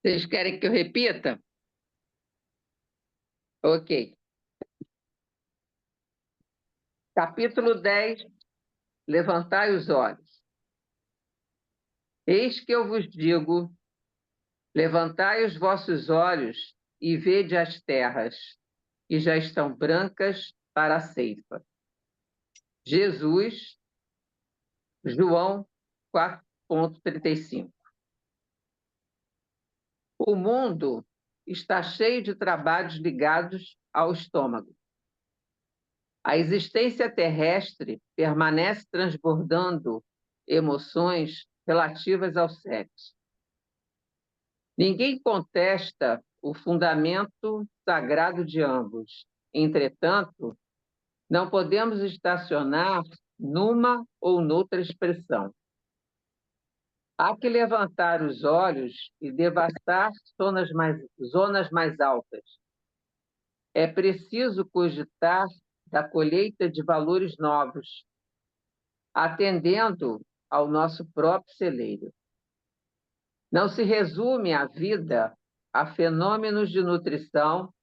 Vocês querem que eu repita? Ok. Capítulo 10. Levantai os olhos. Eis que eu vos digo: levantai os vossos olhos e vede as terras, que já estão brancas para a ceifa. Jesus, João 4,35. O mundo está cheio de trabalhos ligados ao estômago. A existência terrestre permanece transbordando emoções relativas ao sexo. Ninguém contesta o fundamento sagrado de ambos. Entretanto, não podemos estacionar numa ou noutra expressão. Há que levantar os olhos e devastar zonas mais altas. É preciso cogitar da colheita de valores novos, atendendo ao nosso próprio celeiro. Não se resume a vida a fenômenos de nutrição,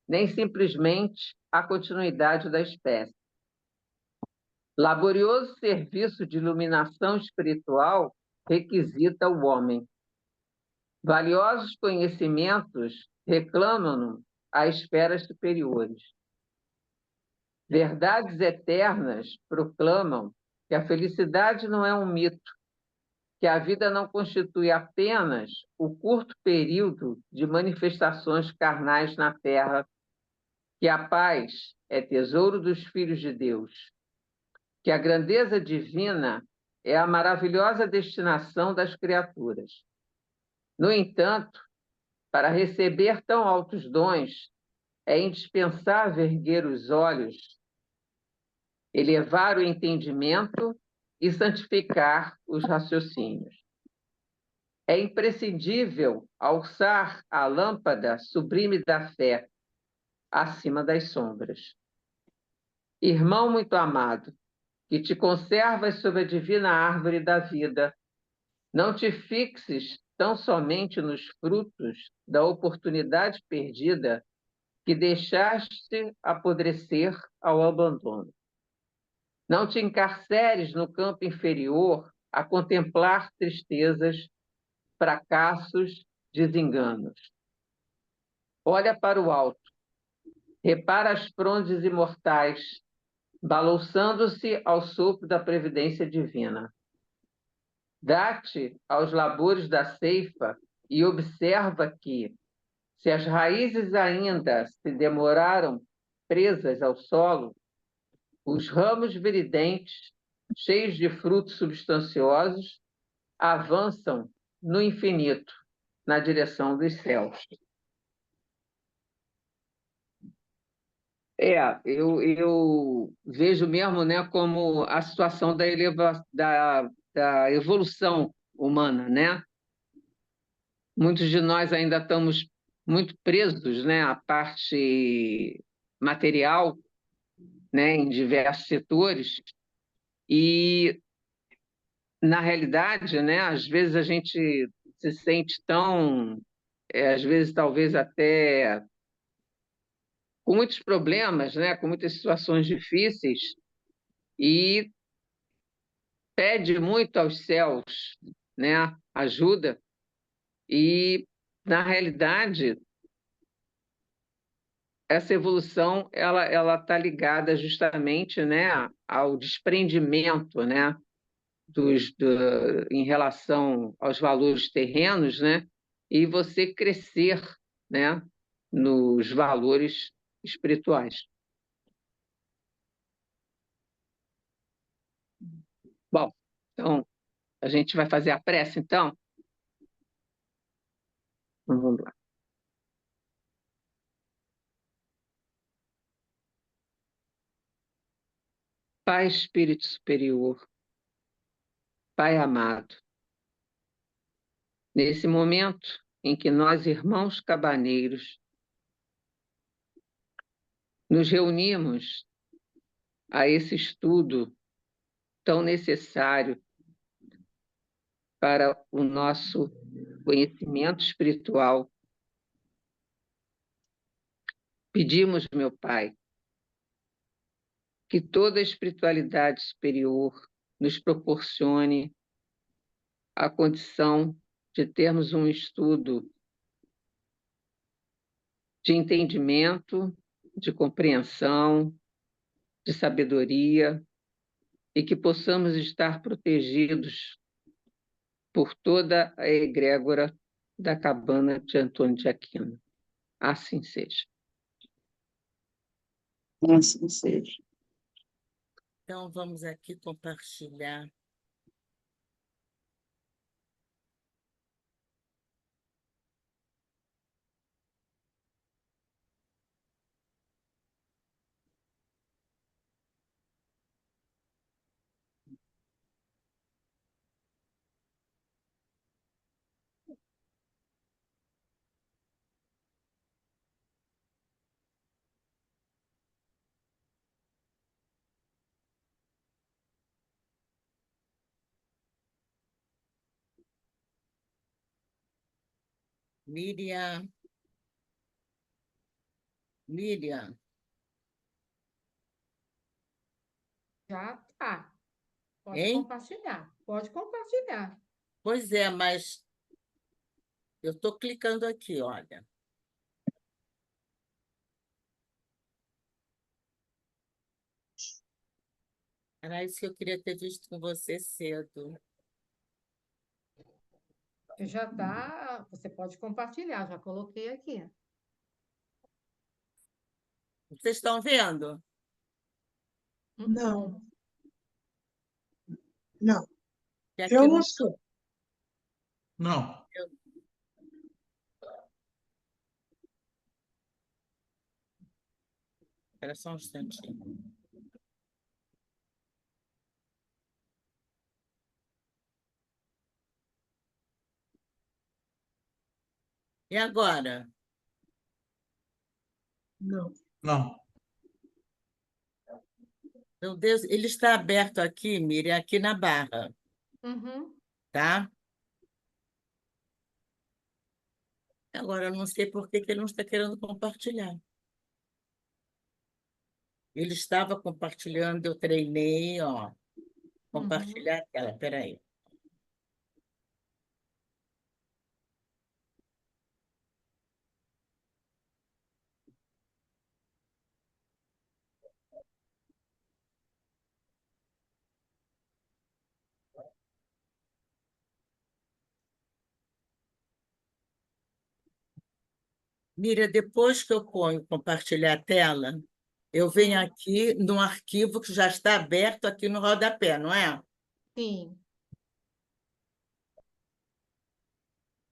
nem simplesmente a continuidade da espécie. Laborioso serviço de iluminação espiritual requisita o homem. Valiosos conhecimentos reclamam-no a esferas superiores. Verdades eternas proclamam que a felicidade não é um mito, que a vida não constitui apenas o curto período de manifestações carnais na Terra, que a paz é tesouro dos filhos de Deus, que a grandeza divina é a maravilhosa destinação das criaturas. No entanto, para receber tão altos dons, é indispensável erguer os olhos, elevar o entendimento e santificar os raciocínios. É imprescindível alçar a lâmpada sublime da fé acima das sombras. Irmão muito amado, que te conservas sob a divina árvore da vida, não te fixes tão somente nos frutos da oportunidade perdida que deixaste apodrecer ao abandono. Não te encarceres no campo inferior a contemplar tristezas, fracassos, desenganos. Olha para o alto, repara as frondes imortais, balouçando-se ao sopro da previdência divina. Dá-te aos labores da ceifa e observa que, se as raízes ainda se demoraram presas ao solo, os ramos viridentes, cheios de frutos substanciosos, avançam no infinito, na direção dos céus. Eu vejo mesmo, né, como a situação da evolução humana, né? Muitos de nós ainda estamos muito presos, né, à parte material, né, em diversos setores, e, na realidade, né, às vezes a gente se sente tão, às vezes talvez até com muitos problemas, né, com muitas situações difíceis, e pede muito aos céus, né, ajuda, e, na realidade, essa evolução ela está ligada justamente, né, ao desprendimento, né, em relação aos valores terrenos, né, e você crescer, né, nos valores espirituais. Bom, então a gente vai fazer a prece, então? Então, vamos lá. Pai Espírito Superior, Pai amado, nesse momento em que nós, irmãos cabaneiros, nos reunimos a esse estudo tão necessário para o nosso conhecimento espiritual. Pedimos, meu Pai, que toda a espiritualidade superior nos proporcione a condição de termos um estudo de entendimento, de compreensão, de sabedoria, e que possamos estar protegidos por toda a egrégora da cabana de Antônio de Aquino. Assim seja. Assim seja. Então, vamos aqui compartilhar. Miriam. Miriam. Já tá. Pode Hein? compartilhar. Pode compartilhar. Pois é, mas eu estou clicando aqui, olha. Era isso que eu queria ter visto com você cedo. Já tá. Você pode compartilhar. Já coloquei aqui. Vocês estão vendo? Não. Não. Que aqui Eu não- não sou. Não. Espera só um instantinho. E agora? Não. Não. Meu Deus, ele está aberto aqui, Miriam, aqui na barra, Uhum. tá? Agora, eu não sei por que que ele não está querendo compartilhar. Ele estava compartilhando, eu treinei, ó. Compartilhar a tela, peraí. Miriam, depois que eu ponho compartilhar a tela, eu venho aqui no arquivo que já está aberto aqui no rodapé, não é? Sim.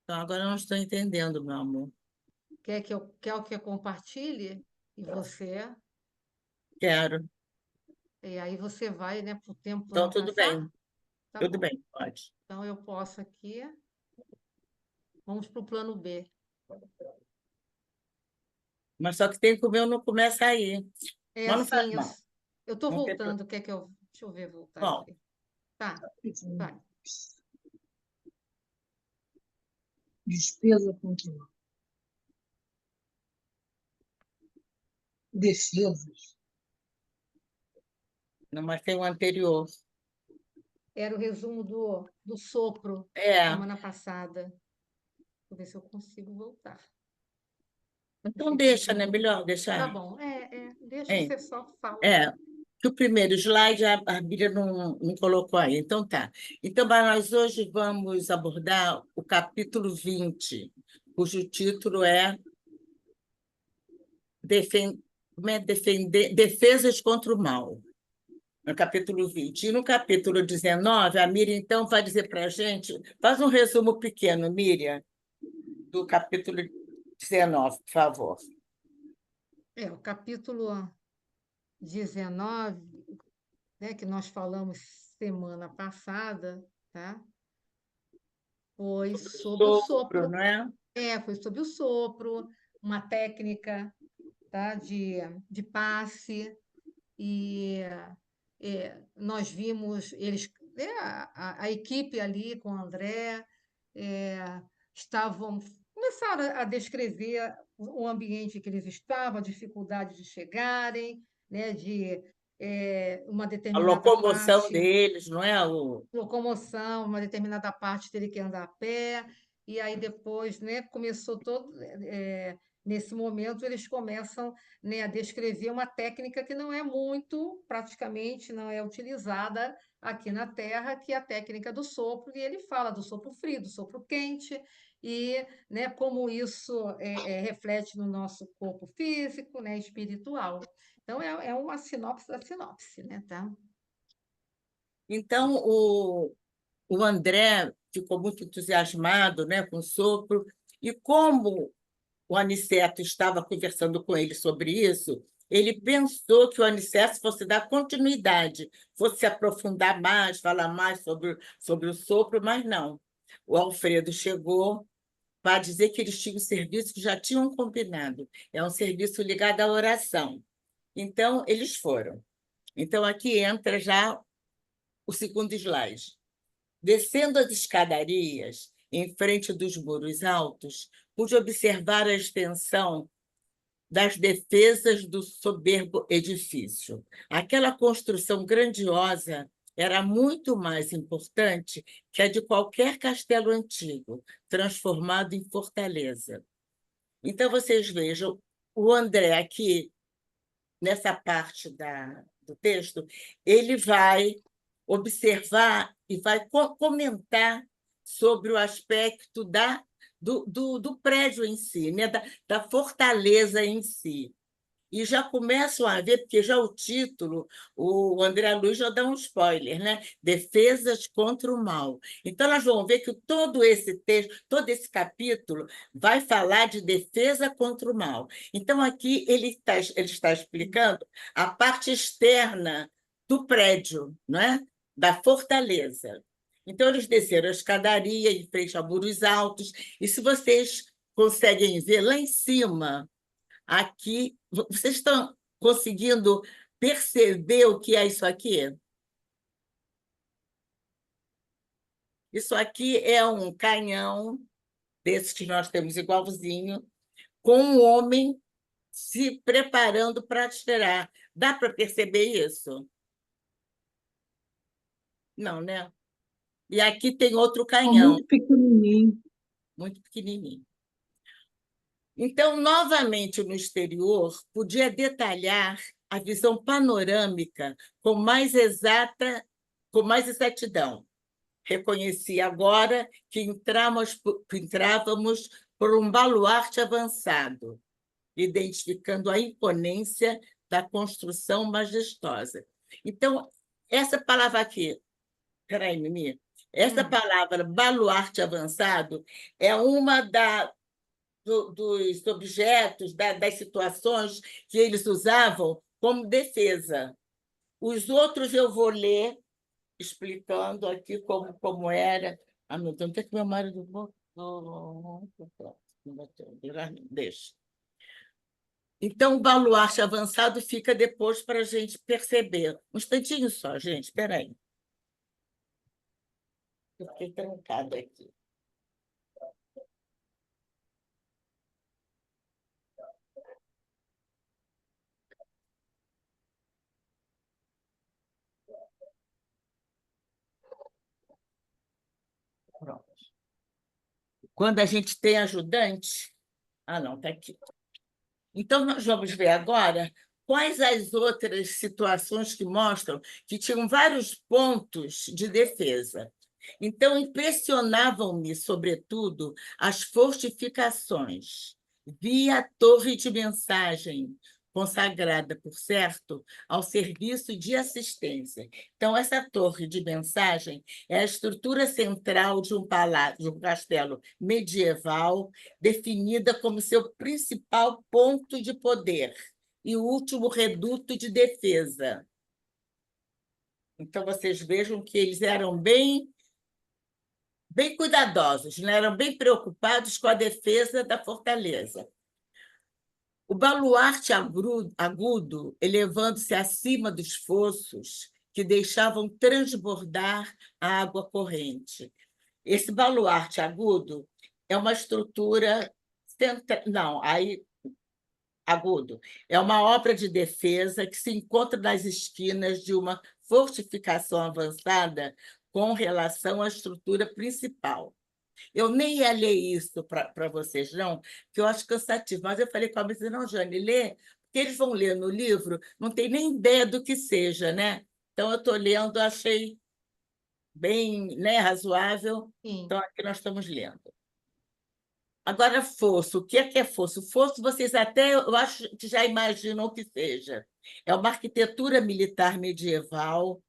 Então, agora eu não estou entendendo, meu amor. Quer que eu compartilhe? E você. Quero. E aí você vai, né, para o tempo Então, não tudo passar? bem. Tá Tudo bom. bem, pode. Então eu posso aqui. Vamos para o plano B. Mas só que tem que o meu não começa aí. É Mas não faz assim, mal. eu estou Não tem problema. voltando. Quer que eu. Deixa eu ver voltar Bom. aqui. Tá, vai. Despesa contínua. Defesas. Não, mas tem o anterior. Era o resumo do sopro É. semana passada. Vou ver se eu consigo voltar. Então deixa, né? Melhor deixar. Tá bom, deixa Hein? você só falar. Que o primeiro slide a Bíblia não colocou aí. Então tá. Então, mas nós hoje vamos abordar o capítulo 20, cujo título é Defesas contra o Mal. No capítulo 20. E no capítulo 19, a Miriam, então, vai dizer para a gente, faz um resumo pequeno, Miriam, do capítulo 19, por favor. O capítulo 19, né, que nós falamos semana passada, tá? Foi sobre o sopro. Não é? Foi sobre o sopro, uma técnica, tá, de passe, e nós vimos eles né, a equipe ali com o André começaram a descrever o ambiente que eles estavam, a dificuldade de chegarem, né, de uma A determinada locomoção parte deles, não é? locomoção, uma determinada parte dele que andar a pé, e aí depois, né, começou todo. Nesse momento, eles começam, né, a descrever uma técnica que não é muito, praticamente, não é utilizada aqui na Terra, que é a técnica do sopro, e ele fala do sopro frio, do sopro quente, e, né, como isso reflete no nosso corpo físico, né, espiritual. Então, é uma sinopse da sinopse, né, tá? Então, o André ficou muito entusiasmado, né, com o sopro, e como o Aniceto estava conversando com ele sobre isso, ele pensou que o Aniceto fosse dar continuidade, fosse se aprofundar mais, falar mais sobre o sopro, mas não. O Alfredo chegou para dizer que eles tinham um serviço que já tinham combinado. É um serviço ligado à oração. Então, eles foram. Então, aqui entra já o segundo slide. Descendo as escadarias, em frente dos muros altos, pude observar a extensão das defesas do soberbo edifício. Aquela construção grandiosa era muito mais importante que a de qualquer castelo antigo, transformado em fortaleza. Então, vocês vejam, o André, aqui, nessa parte do texto, ele vai observar e vai comentar sobre o aspecto do prédio em si, né? da fortaleza em si. E já começam a ver, porque já o título, o André Luiz já dá um spoiler, né? Defesas contra o mal. Então, nós vamos ver que todo esse texto, todo esse capítulo, vai falar de defesa contra o mal. Então, aqui ele está explicando a parte externa do prédio, não é? Da fortaleza. Então, eles desceram a escadaria em frente a muros altos, e se vocês conseguem ver lá em cima, aqui, vocês estão conseguindo perceber o que é isso aqui? Isso aqui é um canhão, desses que nós temos igualzinho, com um homem se preparando para atirar. Dá para perceber isso? Não, né? E aqui tem outro canhão, Muito pequenininho. muito pequenininho. Então, novamente no exterior, podia detalhar a visão panorâmica com mais exatidão. Reconheci agora que entrávamos por um baluarte avançado, identificando a imponência da construção majestosa. Então, essa palavra aqui, peraí, Mimi, essa palavra baluarte avançado é uma dos objetos, das situações que eles usavam como defesa. Os outros eu vou ler explicando aqui como era. Ah, meu Deus, não tem que meu marido botou. Deixa. Então, o baluarte avançado fica depois para a gente perceber. Um instantinho só, gente, espera aí. Eu fiquei trancada aqui. Pronto. Quando a gente tem ajudante... Ah, não, está aqui. Então, nós vamos ver agora quais as outras situações que mostram que tinham vários pontos de defesa. Então, impressionavam-me, sobretudo, as fortificações. Vi a torre de mensagem, consagrada, por certo, ao serviço de assistência. Então, essa torre de mensagem é a estrutura central de um palácio, de um castelo medieval, definida como seu principal ponto de poder e o último reduto de defesa. Então, vocês vejam que eles eram bem cuidadosos, né? Eram bem preocupados com a defesa da fortaleza. O baluarte agudo, elevando-se acima dos fossos, que deixavam transbordar a água corrente. Esse baluarte agudo é uma estrutura não, aí agudo. É uma obra de defesa que se encontra nas esquinas de uma fortificação avançada com relação à estrutura principal. Eu nem ia ler isso para vocês, não, que eu acho cansativo. Mas eu falei com a Márcia, não, Jane, lê, porque eles vão ler no livro, não tem nem ideia do que seja, né? Então, eu estou lendo, achei bem, né, razoável. Sim. Então, aqui nós estamos lendo. Agora, fosso. O que é fosso? Fosso, vocês até, eu acho que já imaginam o que seja. É uma arquitetura militar medieval,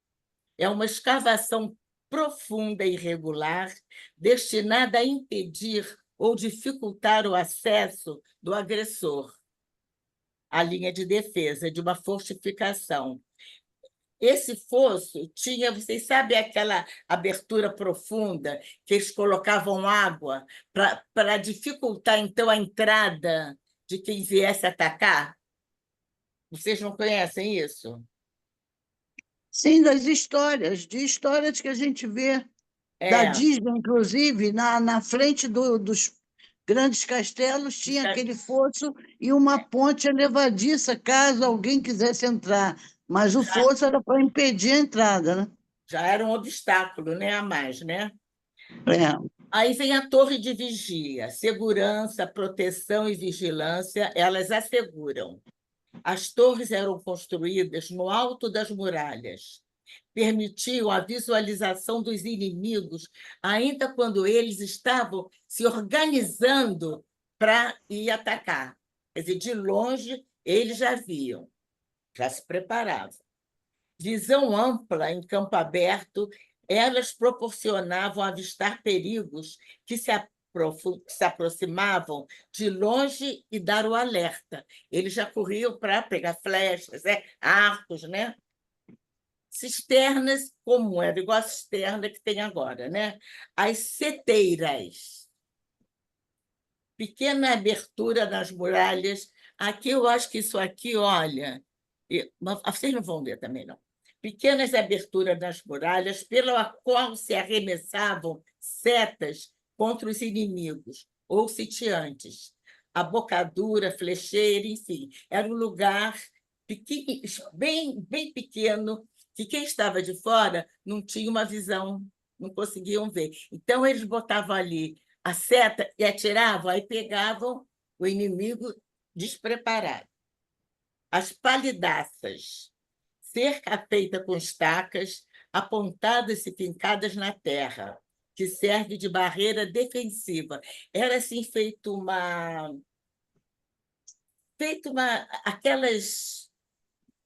é uma escavação profunda e irregular, destinada a impedir ou dificultar o acesso do agressor à linha de defesa de uma fortificação. Esse fosso tinha, vocês sabem, aquela abertura profunda que eles colocavam água para dificultar, então, a entrada de quem viesse atacar? Vocês não conhecem isso? Sim, das histórias, de histórias que a gente vê, da É, Disney, inclusive, na frente dos grandes castelos, tinha aquele fosso e uma ponte elevadiça, caso alguém quisesse entrar. Mas o fosso era para impedir a entrada, né? já era um obstáculo, né, a mais, né? É. Aí vem a torre de vigia. Segurança, proteção e vigilância, elas asseguram. As torres eram construídas no alto das muralhas. Permitiam a visualização dos inimigos, ainda quando eles estavam se organizando para ir atacar. Quer dizer, de longe, eles já viam, já se preparavam. Visão ampla em campo aberto, elas proporcionavam avistar perigos que se aproximavam de longe e dar o alerta. Eles já corriam para pegar flechas, arcos, né? Cisternas, como era igual a cisterna que tem agora, né? As seteiras, pequena abertura nas muralhas. Aqui eu acho que isso aqui, olha, vocês não vão ler também, não. Pequenas aberturas nas muralhas, pela qual se arremessavam setas contra os inimigos ou sitiantes. Abocadura, flecheira, enfim, era um lugar bem pequeno, que quem estava de fora não tinha uma visão, não conseguiam ver. Então, eles botavam ali a seta e atiravam, aí pegavam o inimigo despreparado. As palidaças, cerca feita com estacas, apontadas e fincadas na terra, que serve de barreira defensiva. Era assim aquelas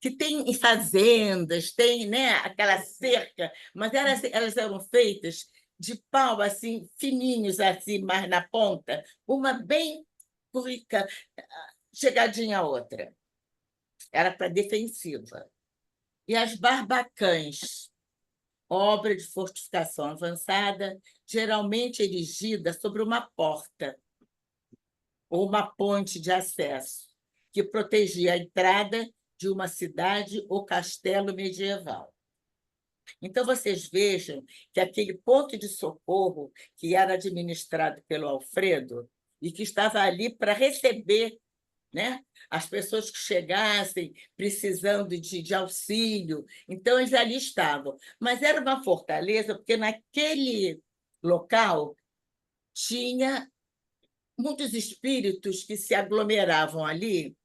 que tem em fazendas, tem, né, aquela cerca, mas elas eram feitas de pau assim fininhos assim, mais na ponta, uma bem currica, chegadinha a outra. Era para defensiva. E as barbacãs, obra de fortificação avançada, geralmente erigida sobre uma porta ou uma ponte de acesso, que protegia a entrada de uma cidade ou castelo medieval. Então, vocês vejam que aquele ponto de socorro que era administrado pelo Alfredo e que estava ali para receber, né, as pessoas que chegassem precisando de auxílio. Então, eles ali estavam. Mas era uma fortaleza, porque naquele local tinha muitos espíritos que se aglomeravam ali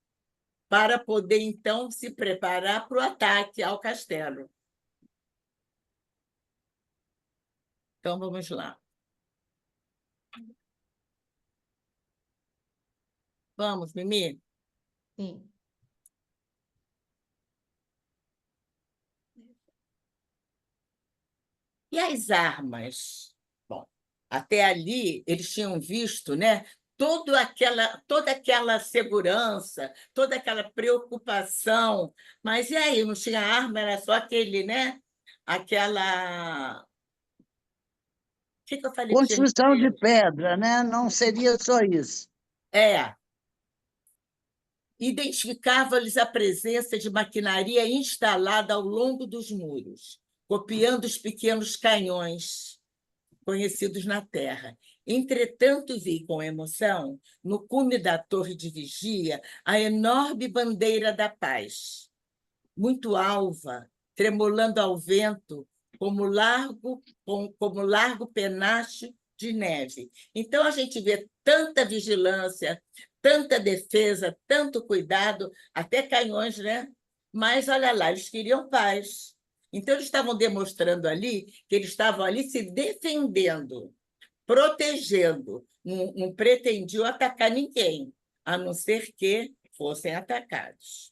para poder, então, se preparar para o ataque ao castelo. Então, vamos lá. Vamos, Mimi? Sim. E as armas? Bom, até ali eles tinham visto, né, toda aquela segurança, toda aquela preocupação. Mas e aí? Não tinha arma, era só aquele, né? Aquela. O que eu falei que tinha? Construção de pedra, né? Não seria só isso. É, Identificava-lhes a presença de maquinaria instalada ao longo dos muros, copiando os pequenos canhões conhecidos na terra. Entretanto, vi com emoção, no cume da torre de vigia, a enorme bandeira da paz, muito alva, tremulando ao vento, como largo penacho de neve. Então, a gente vê tanta vigilância, tanta defesa, tanto cuidado, até canhões, né? Mas, olha lá, eles queriam paz. Então, eles estavam demonstrando ali que eles estavam ali se defendendo, protegendo. Não pretendiam atacar ninguém, a não ser que fossem atacados.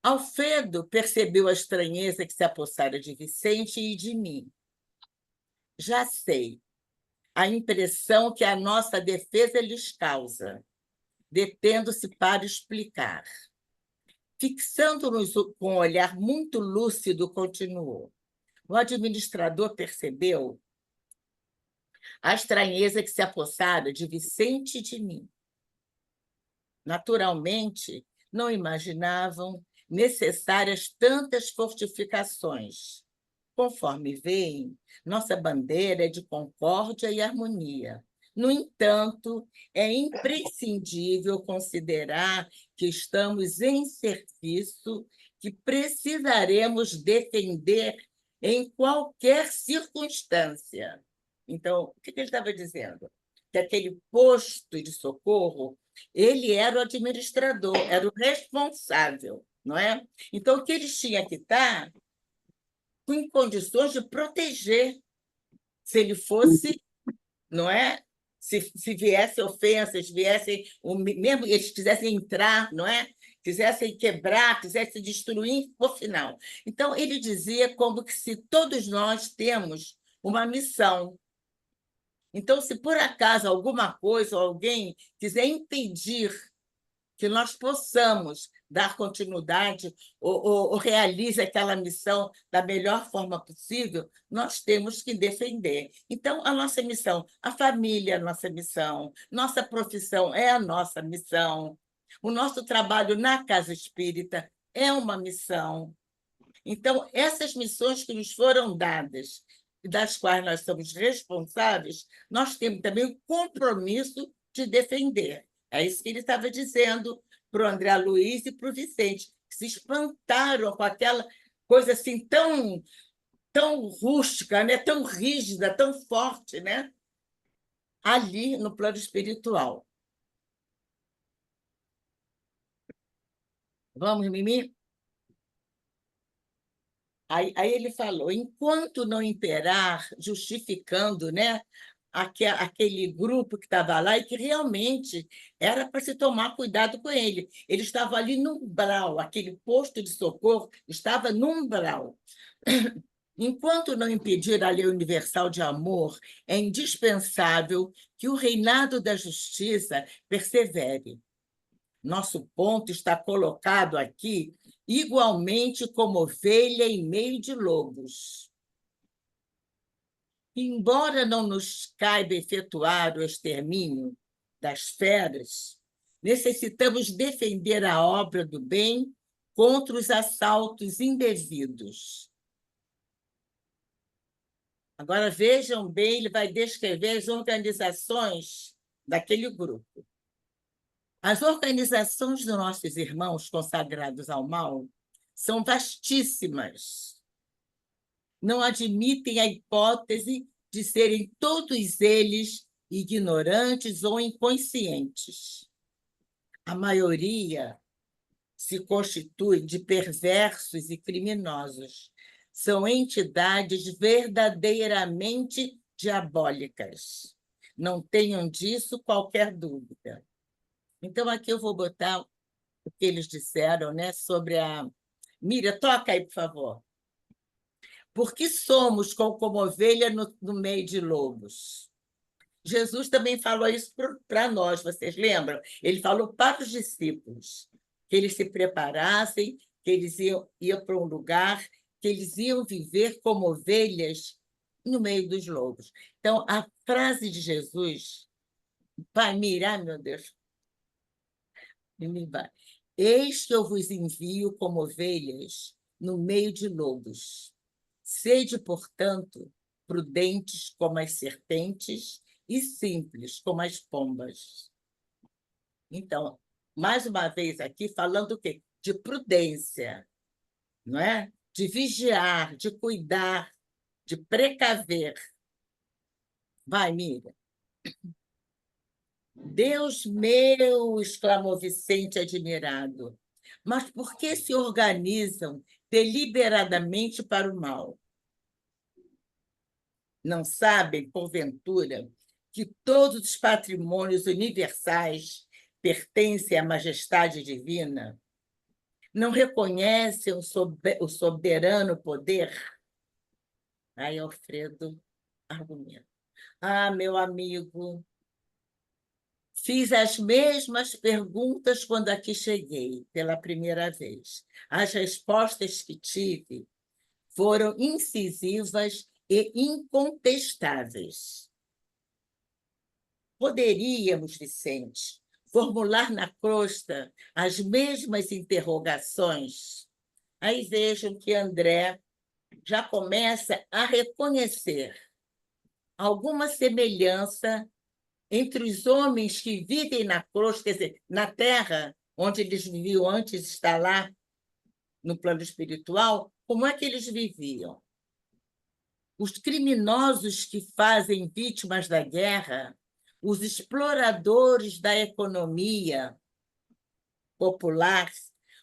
Alfredo percebeu a estranheza que se apossara de Vicente e de mim. Já sei, a impressão que a nossa defesa lhes causa, detendo-se para explicar. Fixando-nos com um olhar muito lúcido, continuou. O administrador percebeu a estranheza que se apossara de Vicente e de mim. Naturalmente, não imaginavam necessárias tantas fortificações. Conforme veem, nossa bandeira é de concórdia e harmonia. No entanto, é imprescindível considerar que estamos em serviço que precisaremos defender em qualquer circunstância. Então, o que ele estava dizendo? Que aquele posto de socorro, ele era o administrador, era o responsável, não é? Então, o que eles tinham que estar em condições de proteger, se ele fosse, não é? Se viesse ofensas, viessem, mesmo eles quisessem entrar, não é? Quisessem quebrar, quisessem destruir, por final. Então, ele dizia como que se todos nós temos uma missão. Então, se por acaso alguma coisa ou alguém quiser impedir que nós possamos dar continuidade ou realize aquela missão da melhor forma possível, nós temos que defender. Então, a nossa missão, a família é a nossa missão, nossa profissão é a nossa missão, o nosso trabalho na Casa Espírita é uma missão. Então, essas missões que nos foram dadas, das quais nós somos responsáveis, nós temos também o compromisso de defender. É isso que ele estava dizendo para o André Luiz e para o Vicente, que se espantaram com aquela coisa assim tão rústica, né? Tão rígida, tão forte, né? Ali no plano espiritual. Vamos, Mimi? Aí ele falou, enquanto não imperar, justificando, né, aquele grupo que estava lá e que realmente era para se tomar cuidado com ele. Ele estava ali no umbral, aquele posto de socorro estava no umbral. Enquanto não impedir a lei universal de amor, é indispensável que o reinado da justiça persevere. Nosso ponto está colocado aqui igualmente como ovelha em meio de lobos. Embora não nos caiba efetuar o extermínio das feras, necessitamos defender a obra do bem contra os assaltos indevidos. Agora, vejam bem, ele vai descrever as organizações daquele grupo. As organizações dos nossos irmãos consagrados ao mal são vastíssimas. Não admitem a hipótese de serem todos eles ignorantes ou inconscientes. A maioria se constitui de perversos e criminosos. São entidades verdadeiramente diabólicas. Não tenham disso qualquer dúvida. Então, aqui eu vou botar o que eles disseram, né, sobre a... Miriam, toca aí, por favor. Por que somos como ovelha no meio de lobos? Jesus também falou isso para nós, vocês lembram? Ele falou para os discípulos que eles se preparassem, que eles iam para um lugar, que eles iam viver como ovelhas no meio dos lobos. Então, a frase de Jesus, Pai, Miriam, meu Deus, Nínive. Eis que eu vos envio como ovelhas no meio de lobos. Sede, portanto, prudentes como as serpentes e simples como as pombas. Então, mais uma vez aqui, falando o quê? De prudência, não é? De vigiar, de cuidar, de precaver. Vai, Miriam. Deus meu, exclamou Vicente admirado. Mas por que se organizam deliberadamente para o mal? Não sabem, porventura, que todos os patrimônios universais pertencem à majestade divina? Não reconhecem o soberano poder? Aí Alfredo argumenta. Ah, meu amigo, fiz as mesmas perguntas quando aqui cheguei pela primeira vez. As respostas que tive foram incisivas e incontestáveis. Poderíamos, Vicente, formular na crosta as mesmas interrogações? Aí vejam que André já começa a reconhecer alguma semelhança entre os homens que vivem na crosta, quer dizer, na terra, onde eles viviam antes de estar lá, no plano espiritual, como é que eles viviam? Os criminosos que fazem vítimas da guerra, os exploradores da economia popular,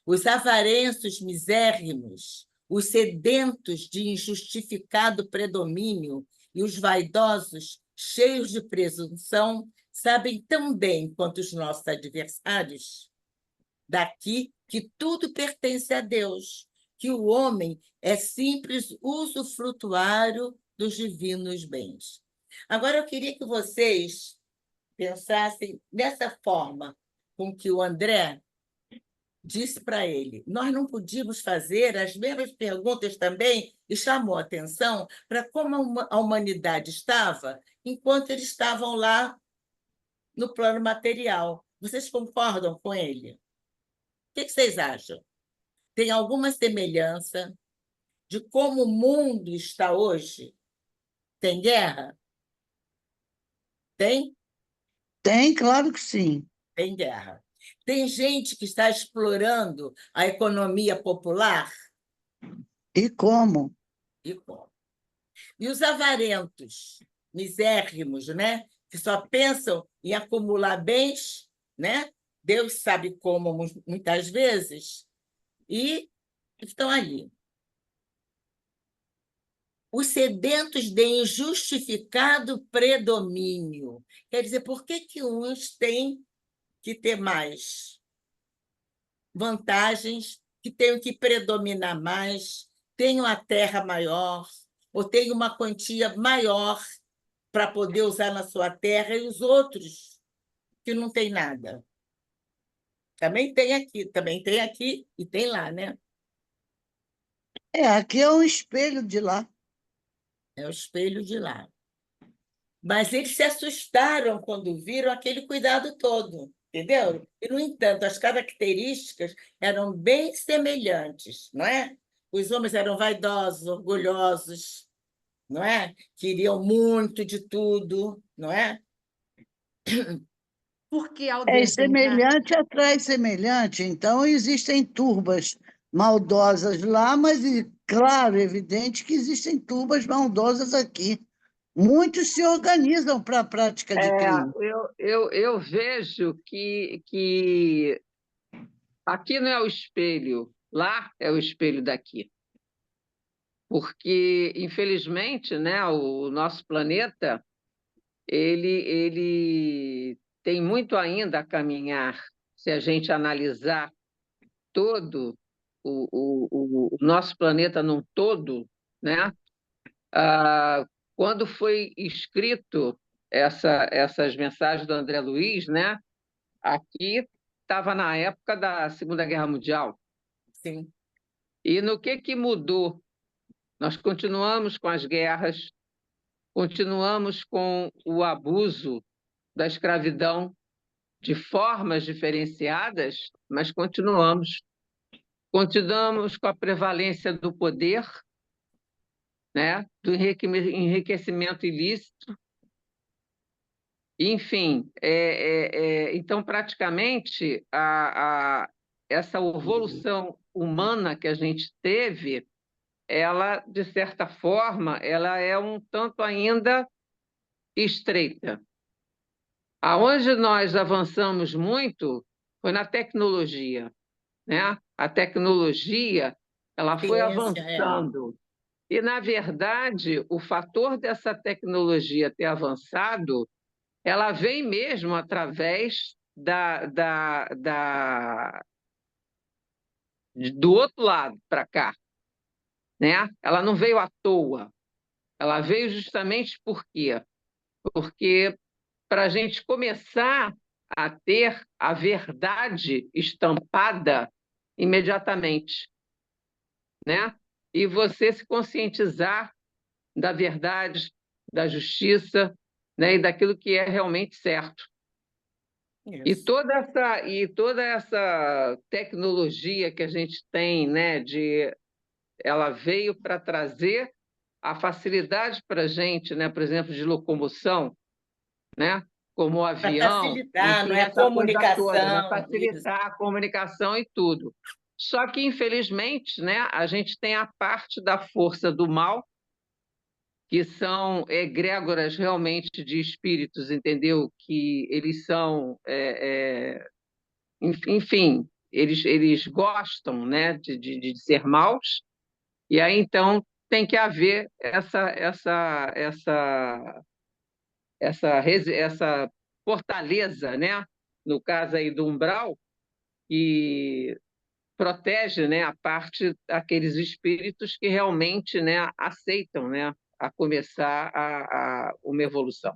os avarentos misérrimos, os sedentos de injustificado predomínio e os vaidosos, cheios de presunção, sabem tão bem quanto os nossos adversários daqui que tudo pertence a Deus, que o homem é simples usufrutuário dos divinos bens. Agora, eu queria que vocês pensassem dessa forma com que o André disse para ele. Nós não podíamos fazer as mesmas perguntas também, e chamou a atenção para como a humanidade estava enquanto eles estavam lá no plano material. Vocês concordam com ele? O que vocês acham? Tem alguma semelhança de como o mundo está hoje? Tem guerra? Tem? Tem, claro que sim. Tem guerra. Tem gente que está explorando a economia popular? E como? E como? E os avarentos, misérrimos, né? Que só pensam em acumular bens, né? Deus sabe como, muitas vezes, e estão ali. Os sedentos de injustificado predomínio. Quer dizer, por que que uns têm que ter mais vantagens, que tenham que predominar mais, tenham a terra maior, ou tenham uma quantia maior para poder usar na sua terra, e os outros que não têm nada? Também tem aqui e tem lá, né? Aqui é um espelho de lá. É o espelho de lá. Mas eles se assustaram quando viram aquele cuidado todo, entendeu? E, no entanto, as características eram bem semelhantes, não é? Os homens eram vaidosos, orgulhosos, não é? Queriam muito de tudo, não é? Porque ao desencarnar. Semelhante atrai semelhante. Então, existem turbas maldosas lá, mas, claro, evidente que existem turbas maldosas aqui. Muitos se organizam para a prática de crime. Eu vejo que aqui não é o espelho, lá é o espelho daqui. Porque, infelizmente, né, o nosso planeta ele tem muito ainda a caminhar, se a gente analisar todo o nosso planeta num todo, né? Quando foi escrito essas mensagens do André Luiz, né? Aqui estava na época da Segunda Guerra Mundial. Sim. E no que mudou? Nós continuamos com as guerras, continuamos com o abuso da escravidão, de formas diferenciadas, mas continuamos com a prevalência do poder, né, do enriquecimento ilícito. Enfim, então, praticamente, essa evolução humana que a gente teve, ela, de certa forma, ela é um tanto ainda estreita. Aonde nós avançamos muito foi na tecnologia, né? A tecnologia, ela foi Ciência, avançando. E, na verdade, o fator dessa tecnologia ter avançado, ela vem mesmo através do outro lado para cá, né? Ela não veio à toa. Ela veio justamente por quê? Porque para a gente começar a ter a verdade estampada imediatamente, né? E você se conscientizar da verdade, da justiça, né? E daquilo que é realmente certo. E isso. toda essa tecnologia que a gente tem, né, ela veio para trazer a facilidade para a gente, né, por exemplo, de locomoção, né, como o Para avião, facilitar, não enfim, é? A essa coisa toda, né, comunicação, isso. facilitar a comunicação e tudo. Só que, infelizmente, né, a gente tem a parte da força do mal, que são egrégoras realmente de espíritos, entendeu? Que eles são enfim, eles gostam, né, de ser maus, e aí então tem que haver essa fortaleza, né, no caso aí do umbral, que protege, né, a parte daqueles espíritos que realmente, né, aceitam, né, a começar uma evolução.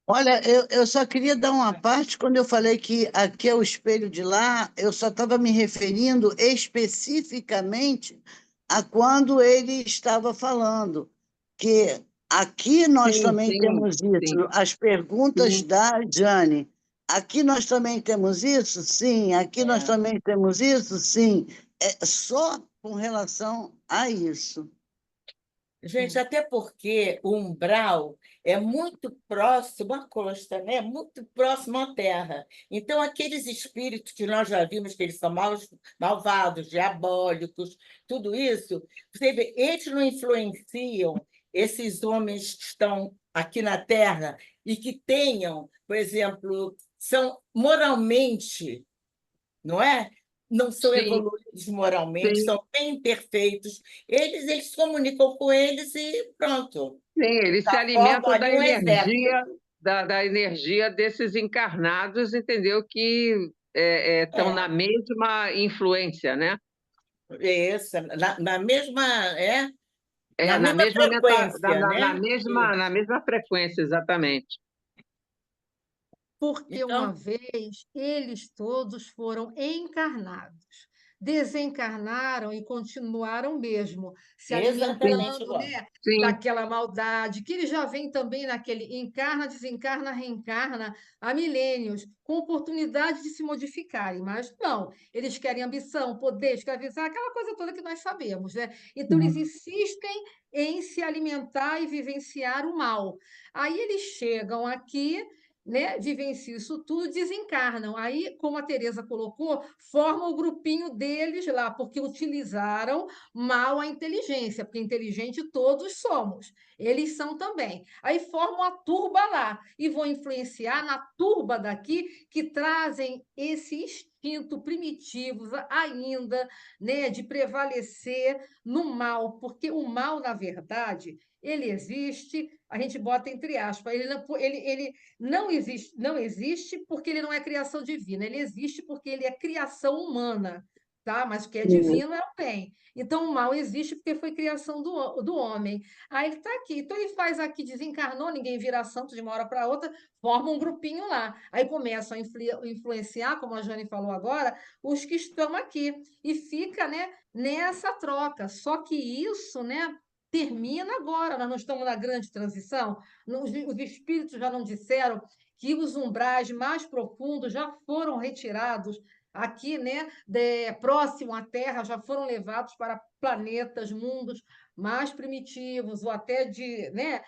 Olha, eu só queria dar uma parte, quando eu falei que aqui é o espelho de lá, eu só estava me referindo especificamente a quando ele estava falando, que aqui nós Sim, também sim, temos isso, sim, as perguntas sim. da Jane. Aqui nós também temos isso? Sim. Aqui nós É. também temos isso? Sim. É só com relação a isso. Gente, até porque o umbral é muito próximo à costa, né? Muito próximo à terra. Então, aqueles espíritos que nós já vimos que eles são malvados, diabólicos, tudo isso, você vê, eles não influenciam esses homens que estão aqui na terra e que tenham, por exemplo, são moralmente, não é? Não são Sim, evoluídos moralmente, sim. são bem imperfeitos. Eles se comunicam com eles e pronto. Sim, eles se Já formam alimentam ali um exército. da energia desses encarnados, entendeu? Que estão na É, mesma influência, né? isso, na mesma, na Na mesma mesma, frequência, né? na mesma frequência, exatamente. Porque uma Então, vez eles todos foram encarnados, desencarnaram e continuaram mesmo se exatamente alimentando, igual. né, Sim, daquela maldade, que ele já vem também naquele encarna, desencarna, reencarna há milênios, com oportunidade de se modificarem, mas não, eles querem ambição, poder, escravizar, aquela coisa toda que nós sabemos, né? Então, eles insistem em se alimentar e vivenciar o mal. Aí eles chegam aqui, né, vivenciam isso tudo, desencarnam. Aí, como a Teresa colocou, formam o grupinho deles lá, porque utilizaram mal a inteligência, porque inteligente todos somos. Eles são também. Aí formam a turba lá e vão influenciar na turba daqui que trazem esse instinto primitivo ainda, né, de prevalecer no mal, porque o mal, na verdade, ele existe, a gente bota entre aspas, ele não existe porque ele não é criação divina, ele existe porque ele é criação humana, tá? Mas o que é Sim. divino é o bem. Então, o mal existe porque foi criação do homem. Aí ele está aqui. Então, ele faz aqui, desencarnou, ninguém vira santo de uma hora para outra, forma um grupinho lá. Aí começam a influenciar, como a Jane falou agora, os que estão aqui. E fica, né, nessa troca. Só que isso, né, termina agora. Nós não estamos na grande transição. Os espíritos já não disseram que os umbrais mais profundos já foram retirados aqui, né, próximo à Terra, já foram levados para planetas, mundos mais primitivos, ou até de, né,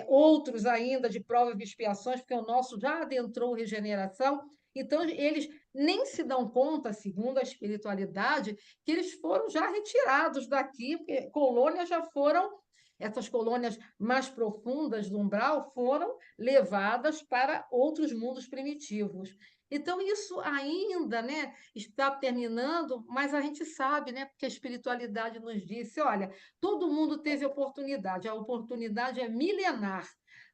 outros ainda de provas e expiações, porque o nosso já adentrou regeneração. Então, eles nem se dão conta, segundo a espiritualidade, que eles foram já retirados daqui, porque colônias já foram, essas colônias mais profundas do umbral foram levadas para outros mundos primitivos. Então, isso ainda, né, está terminando, mas a gente sabe, né, porque a espiritualidade nos disse: olha, todo mundo teve oportunidade, a oportunidade é milenar,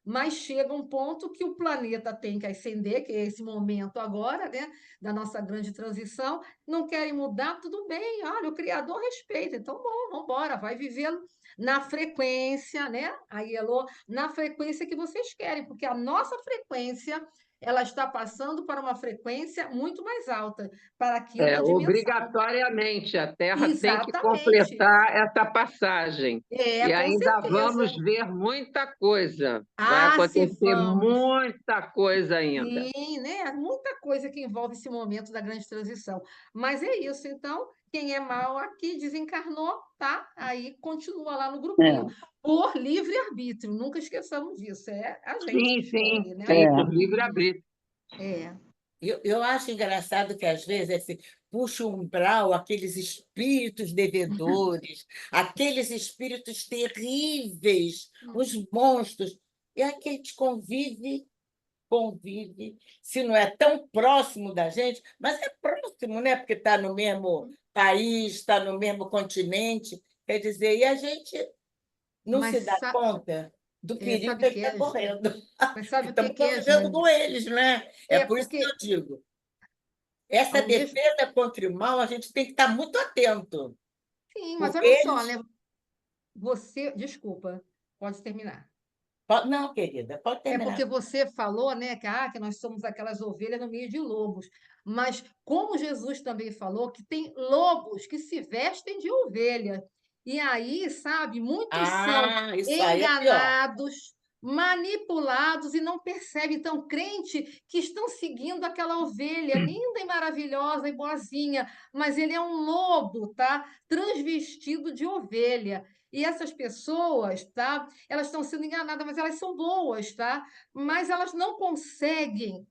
mas chega um ponto que o planeta tem que ascender, que é esse momento agora, né, da nossa grande transição. Não querem mudar, tudo bem, olha, o Criador respeita, então, bom, vamos embora, vai vivendo na frequência, né, a Elô, na frequência que vocês querem, porque a nossa frequência ela está passando para uma frequência muito mais alta, para a quinta dimensão. Obrigatoriamente, a Terra tem que Exatamente. completar essa passagem. E Com ainda vamos certeza. ver muita coisa. Vai Ah, se acontecer vamos. muita coisa ainda. Sim, né? Muita coisa que envolve esse momento da grande transição. Mas é isso, então, quem é mal aqui desencarnou, tá? Aí continua lá no grupinho, É, por livre-arbítrio, nunca esqueçamos disso. É a gente que Sim, sim, escolhe, né? sim, por é. livre-arbítrio. É. Eu acho engraçado que, às vezes, esse puxa o umbral, aqueles espíritos devedores, aqueles espíritos terríveis, os monstros, e aqui a gente convive, se não é tão próximo da gente, mas é próximo, né? Porque está no mesmo país, está no mesmo continente, quer dizer, e a gente não Mas se dá conta do perigo sabe que o a que gente está é, Jânio? correndo, Mas porque sabe o estamos que é, convivendo Jânio? com eles, né? É É por isso que eu porque, digo, essa ao mesmo defesa contra o mal, a gente tem que estar muito atento, Sim, mas porque olha só, eles... né? Você, desculpa, pode terminar. Não, querida, pode É terminar. porque você falou, né, que nós somos aquelas ovelhas no meio de lobos. Mas como Jesus também falou que tem lobos que se vestem de ovelha. E aí, sabe, muitos são Isso aí é pior. enganados, manipulados e não percebem. Então, crente que estão seguindo aquela ovelha linda e maravilhosa e boazinha, mas ele é um lobo, tá? Transvestido de ovelha. E essas pessoas, tá? Elas estão sendo enganadas, mas elas são boas, tá? Mas elas não conseguem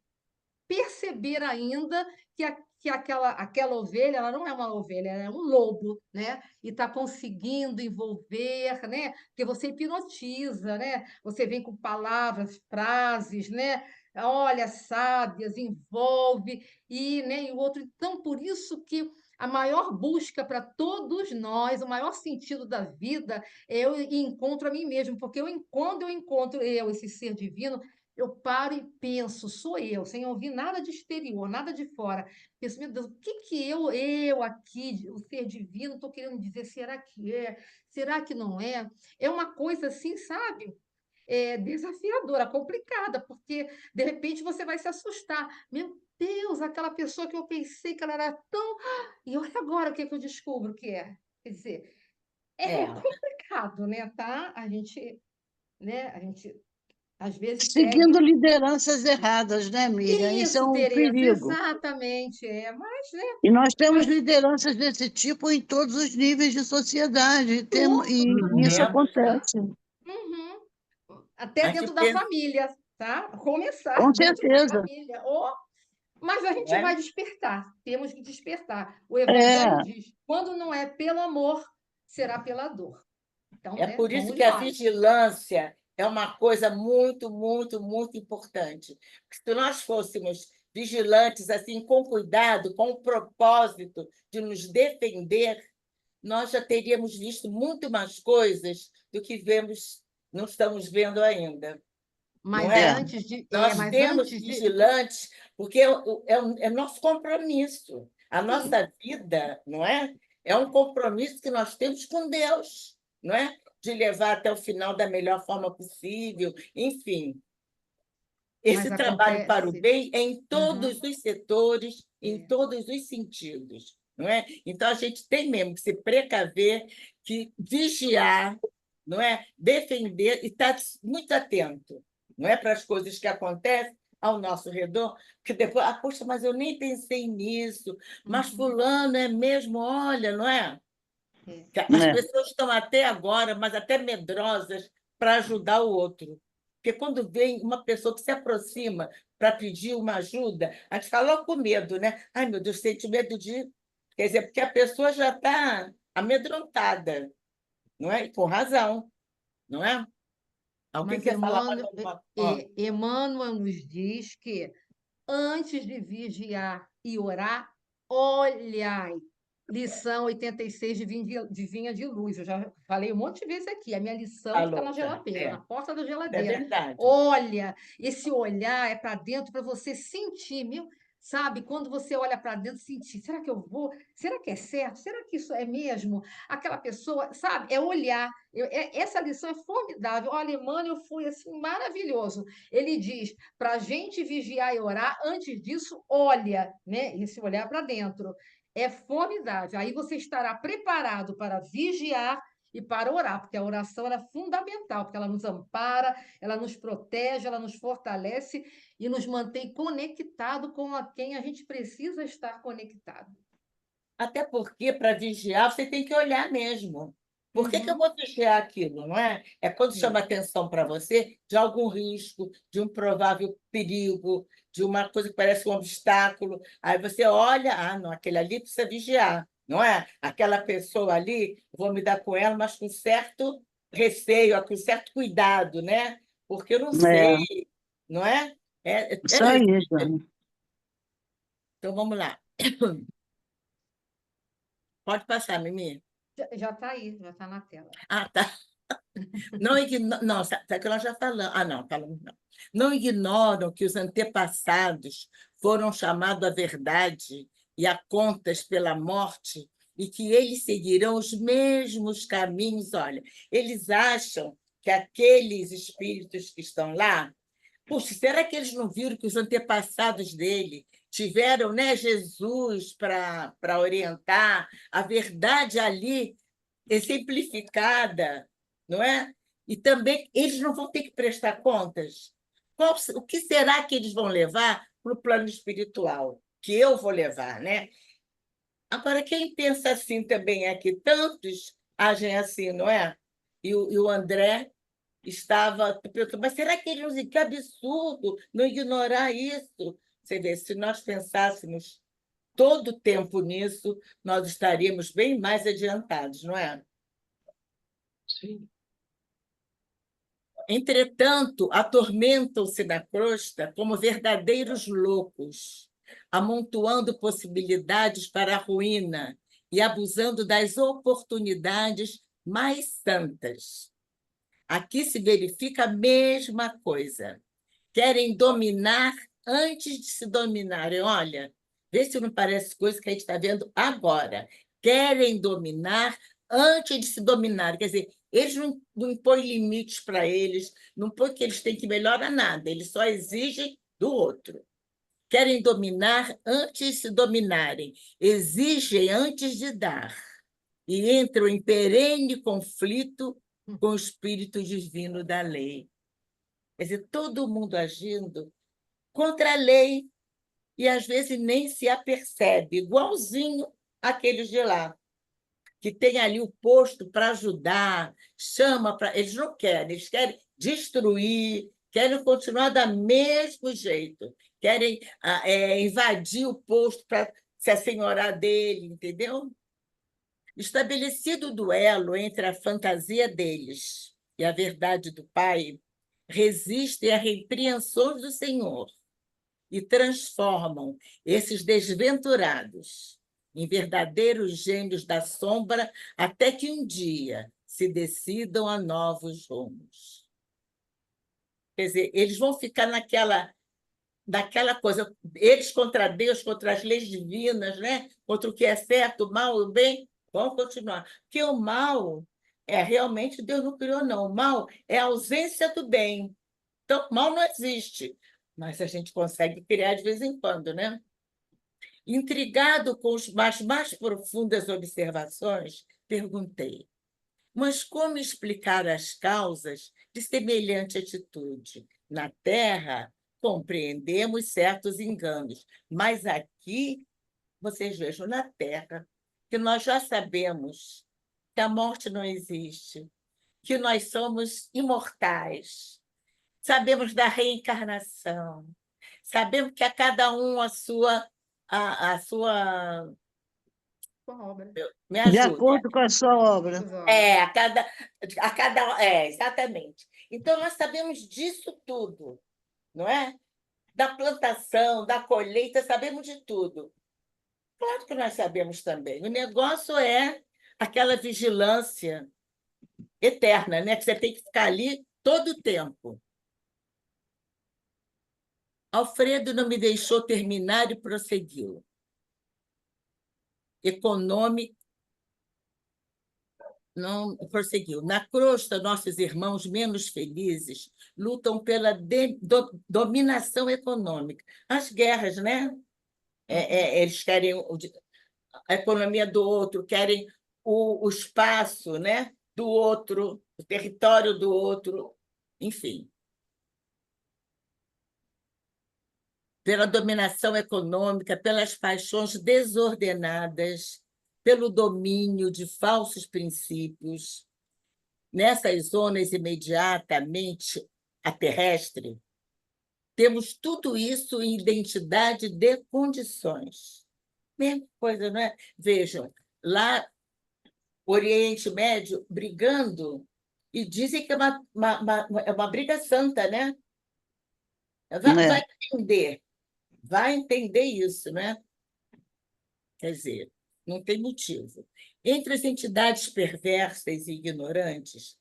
perceber ainda que aquela ovelha, ela não é uma ovelha, ela é um lobo, né? E está conseguindo envolver, né? Porque você hipnotiza, né? Você vem com palavras, frases, né? Olha, sábias, envolve, né? E o outro. Então, por isso que a maior busca para todos nós, o maior sentido da vida é eu encontro a mim mesmo, porque quando eu encontro esse ser divino, eu paro e penso, sou eu, sem ouvir nada de exterior, nada de fora. Penso, meu Deus, o que que eu aqui, o ser divino, estou querendo dizer? Será que é? Será que não é? É uma coisa assim, sabe? Desafiadora, complicada, porque de repente você vai se assustar. Meu Deus, aquela pessoa que eu pensei que ela era tão. E olha agora o que que eu descubro que é. Quer dizer, é É. complicado, né? Tá? A gente às vezes Seguindo segue. lideranças erradas, né, Miriam? Isso é Isso, um Tereza, perigo. exatamente. Mas, né? E nós temos Mas lideranças desse tipo em todos os níveis de sociedade, e isso Uhum. Temos, né? acontece, uhum, até A gente dentro da pensa, família, tá? Começar com dentro da certeza. família. Mas a não gente é? vai despertar, temos que despertar. O É, Evangelho diz: quando não é pelo amor, será pela dor. Então, É né? por isso Vamos que a nós. vigilância é uma coisa muito, muito, muito importante. Porque se nós fôssemos vigilantes assim, com cuidado, com o propósito de nos defender, nós já teríamos visto muito mais coisas do que vemos, não estamos vendo ainda, não Mas é? é. antes de, Nós mas temos antes de, vigilantes, porque é nosso compromisso. A sim, nossa vida, não é? É um compromisso que nós temos com Deus, não é? De levar até o final da melhor forma possível. Enfim, mas esse trabalho para o acontece. bem é em Uhum, todos os setores, em é. todos os sentidos, não é? Então, a gente tem mesmo que se precaver, que vigiar, não é? Defender e estar muito atento, não é? Para as coisas que acontecem, ao nosso redor, que depois, poxa, mas eu nem pensei nisso, mas Uhum. fulano é mesmo, olha, não é? É. Que as É. pessoas estão até agora, mas até medrosas, para ajudar o outro. Porque quando vem uma pessoa que se aproxima para pedir uma ajuda, a gente fica logo com medo, né? Ai, meu Deus, sente medo de... Quer dizer, porque a pessoa já está amedrontada, não é? E com razão, não é? Alguém Mas quer falar mais alguma coisa? Emmanuel nos diz que antes de vigiar e orar, olhai. Lição 86 de Vinha de Luz. Eu já falei um monte de vezes aqui. A minha lição está na Falou, tá? geladeira, na porta da É geladeira. verdade. Olha, esse olhar é para dentro para você sentir, meu, sabe? Quando você olha para dentro, sentir, será que eu vou? Será que é certo? Será que isso é mesmo? Aquela pessoa, sabe? É olhar. Essa lição é formidável. Olha, Emmanuel foi assim maravilhoso. Ele diz para a gente vigiar e orar, antes disso, olha, né? Esse olhar para dentro. É formidável. Aí você estará preparado para vigiar e para orar, porque a oração é fundamental, porque ela nos ampara, ela nos protege, ela nos fortalece e nos mantém conectado com a quem a gente precisa estar conectado. Até porque, para vigiar, você tem que olhar mesmo. Por que que eu Uhum. vou vigiar aquilo, não é? É quando chama É. atenção para você de algum risco, de um provável perigo, de uma coisa que parece um obstáculo. Aí você olha, não, aquele ali precisa vigiar, não é? Aquela pessoa ali, vou me dar com ela, mas com certo receio, com certo cuidado, né? Porque eu não sei, É, não é? isso aí, Jane. Então, vamos lá. Pode passar, Mimi. Já está aí, já está na tela. Tá. Não, sabe que nós já falamos. Não, falamos não. Não ignoram que os antepassados foram chamados à verdade e a contas pela morte e que eles seguirão os mesmos caminhos. Olha, eles acham que aqueles espíritos que estão lá, puxa, será que eles não viram que os antepassados dele tiveram, né, Jesus para orientar, a verdade ali exemplificada, não é? E também eles não vão ter que prestar contas. O que será que eles vão levar para o plano espiritual? Que eu vou levar, né? Agora, quem pensa assim também é que tantos agem assim, não é? E o André estava pensando, mas será que eles, que absurdo não ignorar isso? Você vê, se nós pensássemos todo o tempo nisso, nós estaríamos bem mais adiantados, não é? Sim. Entretanto, atormentam-se na crosta como verdadeiros loucos, amontoando possibilidades para a ruína e abusando das oportunidades mais santas. Aqui se verifica a mesma coisa. Querem dominar antes de se dominarem. Olha, vê se não parece coisa que a gente está vendo agora. Querem dominar antes de se dominarem. Quer dizer, eles não impõem limites para eles, não põem que eles têm que melhorar nada, eles só exigem do outro. Querem dominar antes de se dominarem, exigem antes de dar, e entram em perene conflito com o espírito divino da lei. Quer dizer, todo mundo agindo contra a lei e, às vezes, nem se apercebe, igualzinho aqueles de lá, que tem ali o posto para ajudar, chama para... Eles não querem, eles querem destruir, querem continuar do mesmo jeito, querem invadir o posto para se assenhorar dele, entendeu? Estabelecido o duelo entre a fantasia deles e a verdade do Pai, resistem às repreensões do Senhor e transformam esses desventurados em verdadeiros gênios da sombra até que um dia se decidam a novos rumos. Quer dizer, eles vão ficar naquela coisa, eles contra Deus, contra as leis divinas, né? Contra o que é certo, o mal, o bem, vão continuar. Porque o mal realmente Deus não criou, não. O mal é a ausência do bem. Então, mal não existe, mas a gente consegue criar de vez em quando, né? Intrigado com as mais profundas observações, perguntei: mas como explicar as causas de semelhante atitude na Terra, compreendemos certos enganos. Mas aqui, vocês vejam na Terra, que nós já sabemos que a morte não existe, que nós somos imortais, sabemos da reencarnação, sabemos que a cada um a sua... Com obra. Me De ajude. acordo com a sua obra. Os olhos. Exatamente. Então, nós sabemos disso tudo, não é? Da plantação, da colheita, sabemos de tudo. Claro que nós sabemos também. O negócio é aquela vigilância eterna, né? Que você tem que ficar ali todo o tempo. Alfredo não me deixou terminar e prosseguiu. Econômico. Não prosseguiu. Na crosta, nossos irmãos menos felizes lutam pela dominação econômica. As guerras, né? Eles querem a economia do outro, querem o espaço, né? Do outro, o território do outro, enfim. Pela dominação econômica, pelas paixões desordenadas, pelo domínio de falsos princípios. Nessas zonas imediatamente a terrestre, temos tudo isso em identidade de condições. Mesma coisa, não é? Vejam, lá, Oriente Médio, brigando, e dizem que é uma briga santa, né? Vai entender. Vai entender isso, né? Quer dizer, não tem motivo. Entre as entidades perversas e ignorantes,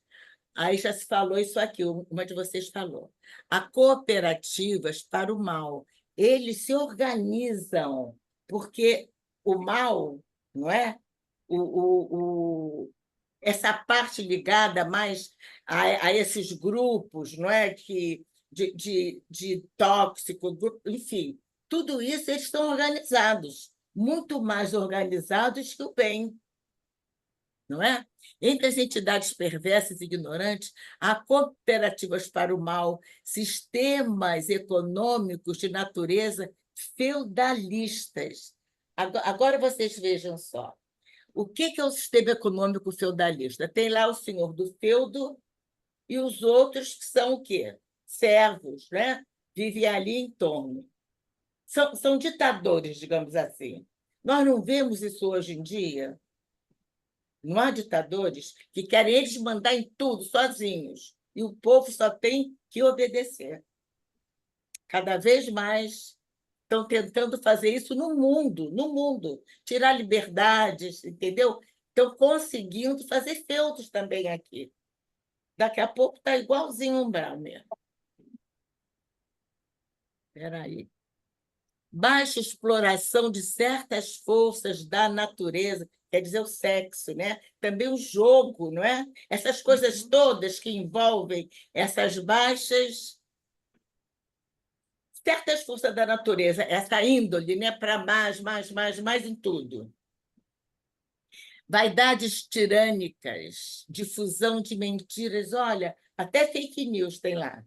aí já se falou isso aqui, uma de vocês falou. Há cooperativas para o mal. Eles se organizam, porque o mal, não é? Essa parte ligada mais a esses grupos, não é? De tóxico, enfim, tudo isso eles estão organizados, muito mais organizados que o bem, não é? Entre as entidades perversas e ignorantes, há cooperativas para o mal, sistemas econômicos de natureza feudalistas. Agora vocês vejam só. O que é o sistema econômico feudalista? Tem lá o senhor do feudo e os outros que são o quê? Servos, né? Vivem ali em torno. São ditadores, digamos assim. Nós não vemos isso hoje em dia? Não há ditadores que querem eles mandar em tudo sozinhos e o povo só tem que obedecer. Cada vez mais estão tentando fazer isso no mundo, tirar liberdades, entendeu? Estão conseguindo fazer feudos também aqui. Daqui a pouco está igualzinho o umbral mesmo. Espera aí. Baixa exploração de certas forças da natureza, quer dizer, o sexo, né? Também o jogo, não é? Essas coisas todas que envolvem essas baixas, certas forças da natureza, essa índole, né? Para mais em tudo. Vaidades tirânicas, difusão de mentiras, olha, até fake news tem lá.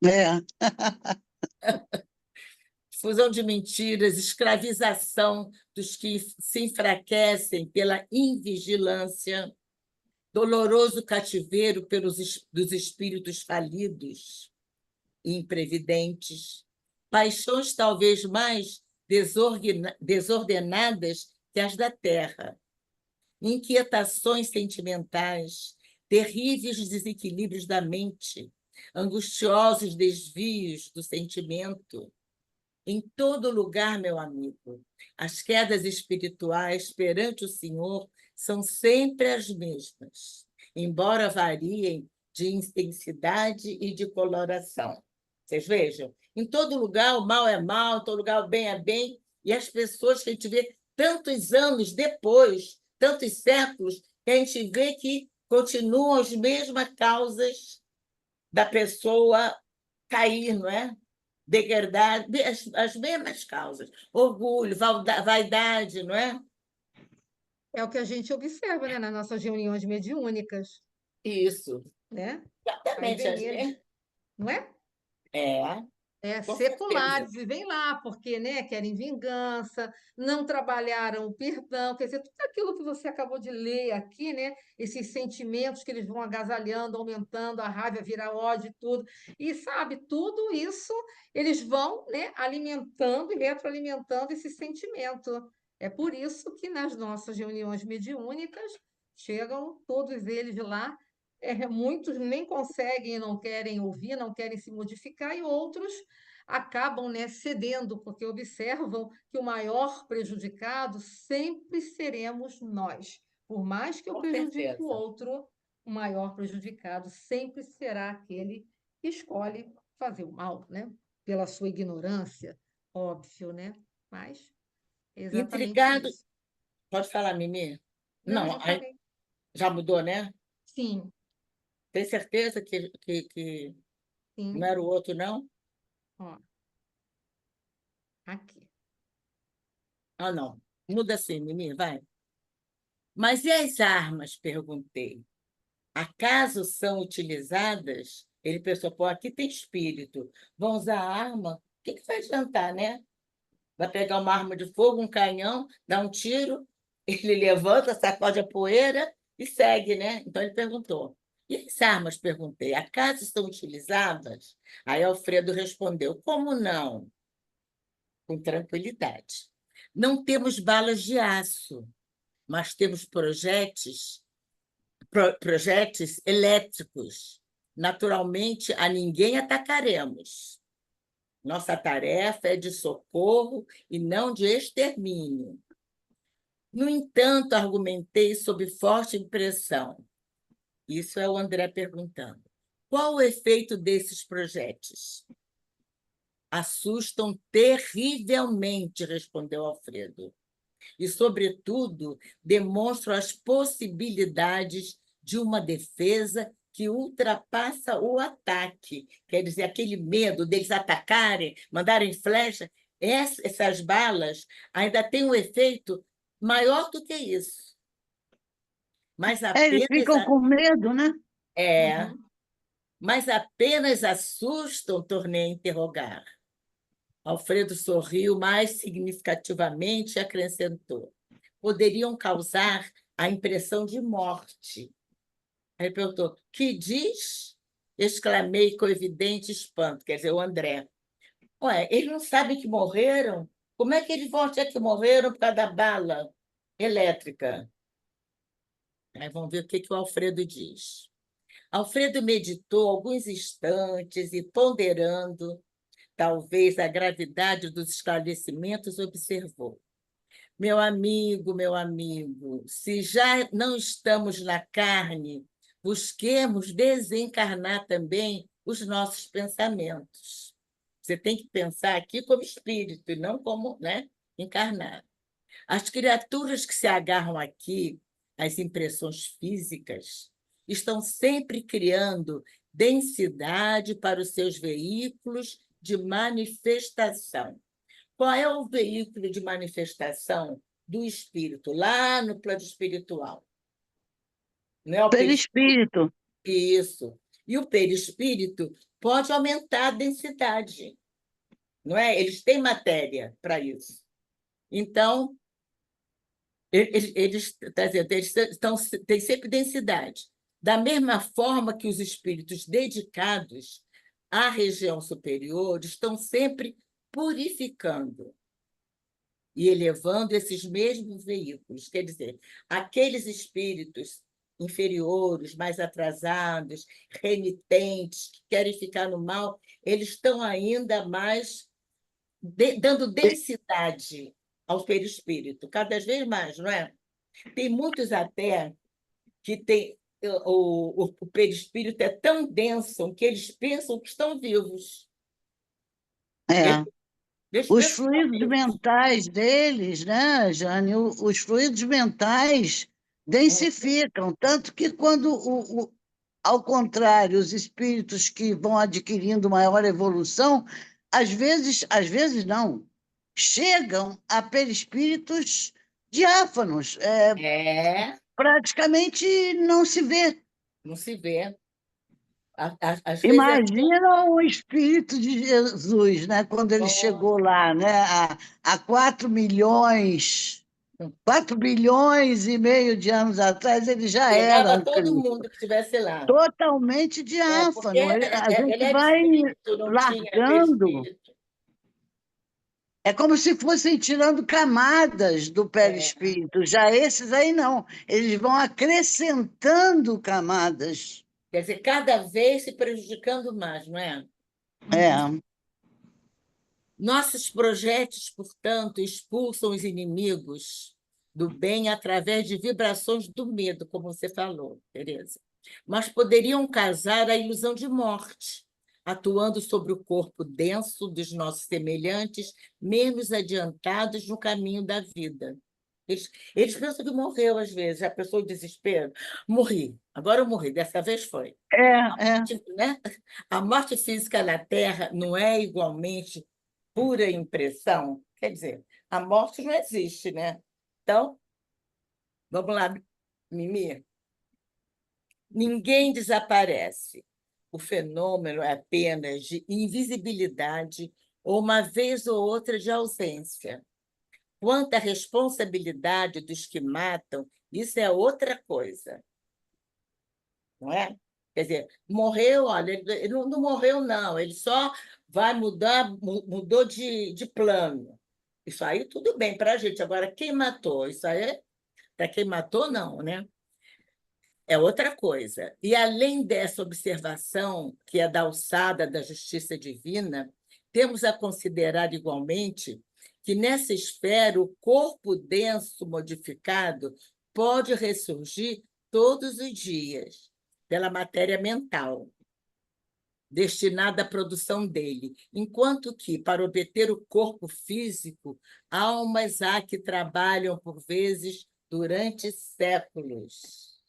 É. Difusão de mentiras, escravização dos que se enfraquecem pela invigilância, doloroso cativeiro dos espíritos falidos e imprevidentes, paixões talvez mais desordenadas que as da terra, inquietações sentimentais, terríveis desequilíbrios da mente, angustiosos desvios do sentimento. Em todo lugar, meu amigo, as quedas espirituais perante o Senhor são sempre as mesmas, embora variem de intensidade e de coloração. Vocês vejam? Em todo lugar o mal é mal, em todo lugar o bem é bem, e as pessoas que a gente vê tantos anos depois, tantos séculos, que a gente vê que continuam as mesmas causas da pessoa cair, não é? Degradar, as mesmas causas. Orgulho, vaidade, não é? É o que a gente observa, né, nas nossas reuniões mediúnicas, Isso, né? Aí exatamente. vem eles, não é? É, com Seculares, certeza. e vem lá, porque, né, querem vingança, não trabalharam o perdão, quer dizer, tudo aquilo que você acabou de ler aqui, né, esses sentimentos que eles vão agasalhando, aumentando, a raiva vira ódio e tudo, e sabe, tudo isso eles vão, né, alimentando e retroalimentando esse sentimento. É por isso que nas nossas reuniões mediúnicas chegam todos eles lá, muitos nem conseguem, não querem ouvir, não querem se modificar, e outros acabam, né, cedendo, porque observam que o maior prejudicado sempre seremos nós. Por mais que eu Com prejudique o certeza. outro, o maior prejudicado sempre será aquele que escolhe fazer o mal, né? Pela sua ignorância, óbvio, né? Mas é exatamente Intrigado. isso. Pode falar, Mimi? Não, Não, já falei. já mudou, né? Sim, Tem certeza que não sim. era o outro, não? Ó, aqui. Ah, não. Muda assim, Mimi, vai. Mas e as armas? Perguntei. Acaso são utilizadas? Ele pensou, pô, aqui tem espírito. Vão usar arma? O que que vai adiantar, né? Vai pegar uma arma de fogo, um canhão, dá um tiro, ele levanta, sacode a poeira e segue, né? Então ele perguntou. E as armas? Perguntei. Acaso estão utilizadas? Aí Alfredo respondeu: como não? Com tranquilidade. Não temos balas de aço, mas temos projetos elétricos. Naturalmente, a ninguém atacaremos. Nossa tarefa é de socorro e não de extermínio. No entanto, argumentei sob forte impressão. Isso é o André perguntando. Qual o efeito desses projetos? Assustam terrivelmente, respondeu Alfredo. E, sobretudo, demonstram as possibilidades de uma defesa que ultrapassa o ataque. Quer dizer, aquele medo deles atacarem, mandarem flecha, essas balas ainda têm um efeito maior do que isso. Mas Eles apenas, ficam com medo, né? é, Uhum. mas apenas assustam, tornei a interrogar. Alfredo sorriu mais significativamente e acrescentou: poderiam causar a impressão de morte. Aí ele perguntou: que diz? Exclamei com evidente espanto, quer dizer, o André. Ué, eles não sabem que morreram? Como é que eles vão achar que morreram por causa da bala elétrica? Aí vamos ver o que o Alfredo diz. Alfredo meditou alguns instantes e, ponderando, talvez a gravidade dos esclarecimentos, observou. Meu amigo, se já não estamos na carne, busquemos desencarnar também os nossos pensamentos. Você tem que pensar aqui como espírito e não como, né, encarnado. As criaturas que se agarram aqui às impressões físicas estão sempre criando densidade para os seus veículos de manifestação. Qual é o veículo de manifestação do espírito, lá no plano espiritual? Não é o perispírito? Perispírito. Isso. E o perispírito pode aumentar a densidade, não é? Eles têm matéria para isso. Então, tá dizendo, têm sempre densidade. Da mesma forma que os espíritos dedicados à região superior estão sempre purificando e elevando esses mesmos veículos. Quer dizer, aqueles espíritos inferiores, mais atrasados, renitentes, que querem ficar no mal, eles estão ainda mais dando densidade ao perispírito, cada vez mais, não é? Tem muitos até que tem o perispírito é tão denso que eles pensam que estão vivos. Eles, É. eles Os pensam que estão fluidos vivos. mentais deles, né, Jane? Os fluidos mentais densificam, tanto que quando, ao contrário, os espíritos que vão adquirindo maior evolução, às vezes não, chegam a perispíritos diáfanos, É, praticamente não se vê. não se vê. Às vezes é Imagina o Espírito de Jesus, né? Quando ele chegou lá, né? Há 4,5 bilhões de anos atrás, ele já era pegava um todo Cristo. mundo que estivesse lá. Totalmente Porque diáfano. A ele gente era vai espírito, não tinha largando. perispírito. É como se fossem tirando camadas do É, perispírito. Já esses aí não. Eles vão acrescentando camadas. quer dizer, cada vez se prejudicando mais, não é? É. Nossos projetos, portanto, expulsam os inimigos do bem através de vibrações do medo, como você falou, Tereza. Mas poderiam causar a ilusão de morte, atuando sobre o corpo denso dos nossos semelhantes, menos adiantados no caminho da vida. Eles pensam que morreu às vezes, a pessoa em desespero. Morri, agora eu morri, dessa vez foi. É. Né? A morte física na Terra não é igualmente pura impressão. Quer dizer, a morte não existe, né? Então, vamos lá, Mimi. Ninguém desaparece. O fenômeno é apenas de invisibilidade ou uma vez ou outra de ausência. Quanto à responsabilidade dos que matam, isso é outra coisa, não é? Quer dizer, morreu, olha, ele não morreu, não, ele só vai mudar, mudou de plano. Isso aí tudo bem para a gente. Agora, quem matou? Isso aí, para quem matou, não, né? É outra coisa. E além dessa observação, que é da alçada da justiça divina, temos a considerar igualmente que nessa esfera o corpo denso modificado pode ressurgir todos os dias pela matéria mental destinada à produção dele, enquanto que, para obter o corpo físico, almas há que trabalham, por vezes, durante séculos.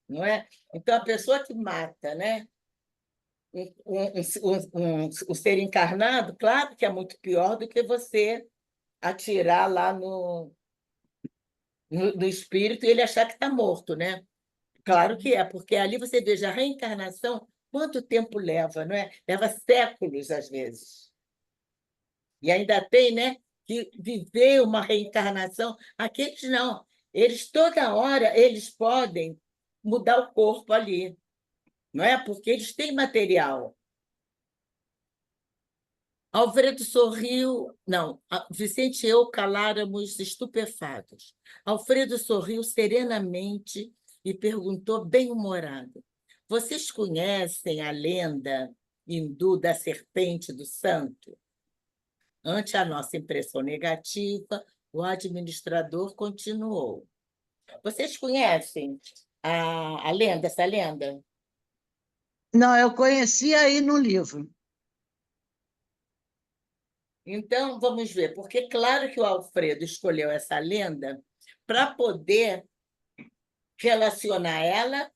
Não é? Então, a pessoa que mata, né? O ser encarnado, claro que é muito pior do que você atirar lá no espírito e ele achar que está morto, né? Claro que é, porque ali você veja a reencarnação, quanto tempo leva, não é? Leva séculos, às vezes. E ainda tem, né, que viver uma reencarnação. Aqueles não. Eles, toda hora, eles podem mudar o corpo ali, não é? Porque eles têm material. Alfredo sorriu. Não, Vicente e eu caláramos estupefatos. Alfredo sorriu serenamente e perguntou, bem-humorado: Vocês conhecem a lenda hindu da serpente do santo? Ante a nossa impressão negativa, o administrador continuou: Vocês conhecem a lenda, essa lenda? Não, eu conheci aí no livro. Então, vamos ver, porque claro que o Alfredo escolheu essa lenda para poder relacionar ela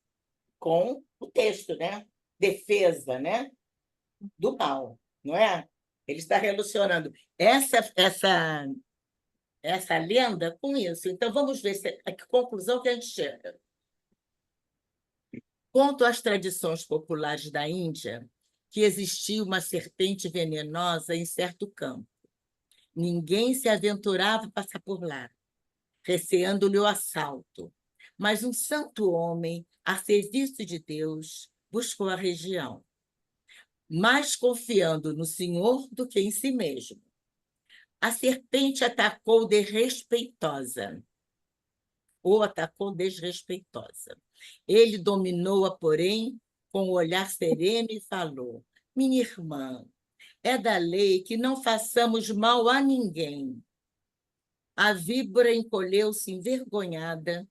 com o texto, né? Defesa, né? Do mal, não é? Ele está relacionando essa lenda com isso. Então, vamos ver a que conclusão que a gente chega. Quanto às tradições populares da Índia, que existia uma serpente venenosa em certo campo. Ninguém se aventurava a passar por lá, receando-lhe o assalto. Mas um santo homem, a serviço de Deus, buscou a região, mais confiando no Senhor do que em si mesmo. A serpente atacou desrespeitosa, ou atacou desrespeitosa. Ele dominou-a, porém, com o olhar sereno e falou: Minha irmã, é da lei que não façamos mal a ninguém. A víbora encolheu-se envergonhada,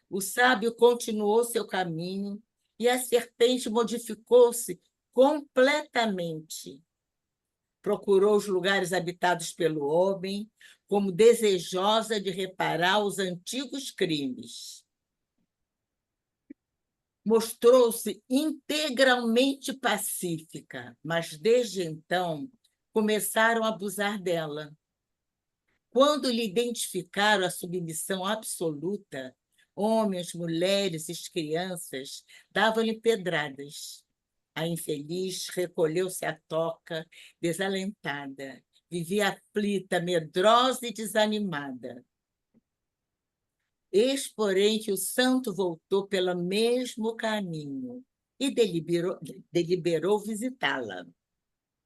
o sábio continuou seu caminho e a serpente modificou-se completamente. Procurou os lugares habitados pelo homem, como desejosa de reparar os antigos crimes. Mostrou-se integralmente pacífica, mas desde então começaram a abusar dela. Quando lhe identificaram a submissão absoluta, homens, mulheres e crianças davam-lhe pedradas. A infeliz recolheu-se à toca, desalentada. Vivia aflita, medrosa e desanimada. Eis, porém, que o santo voltou pelo mesmo caminho e deliberou visitá-la.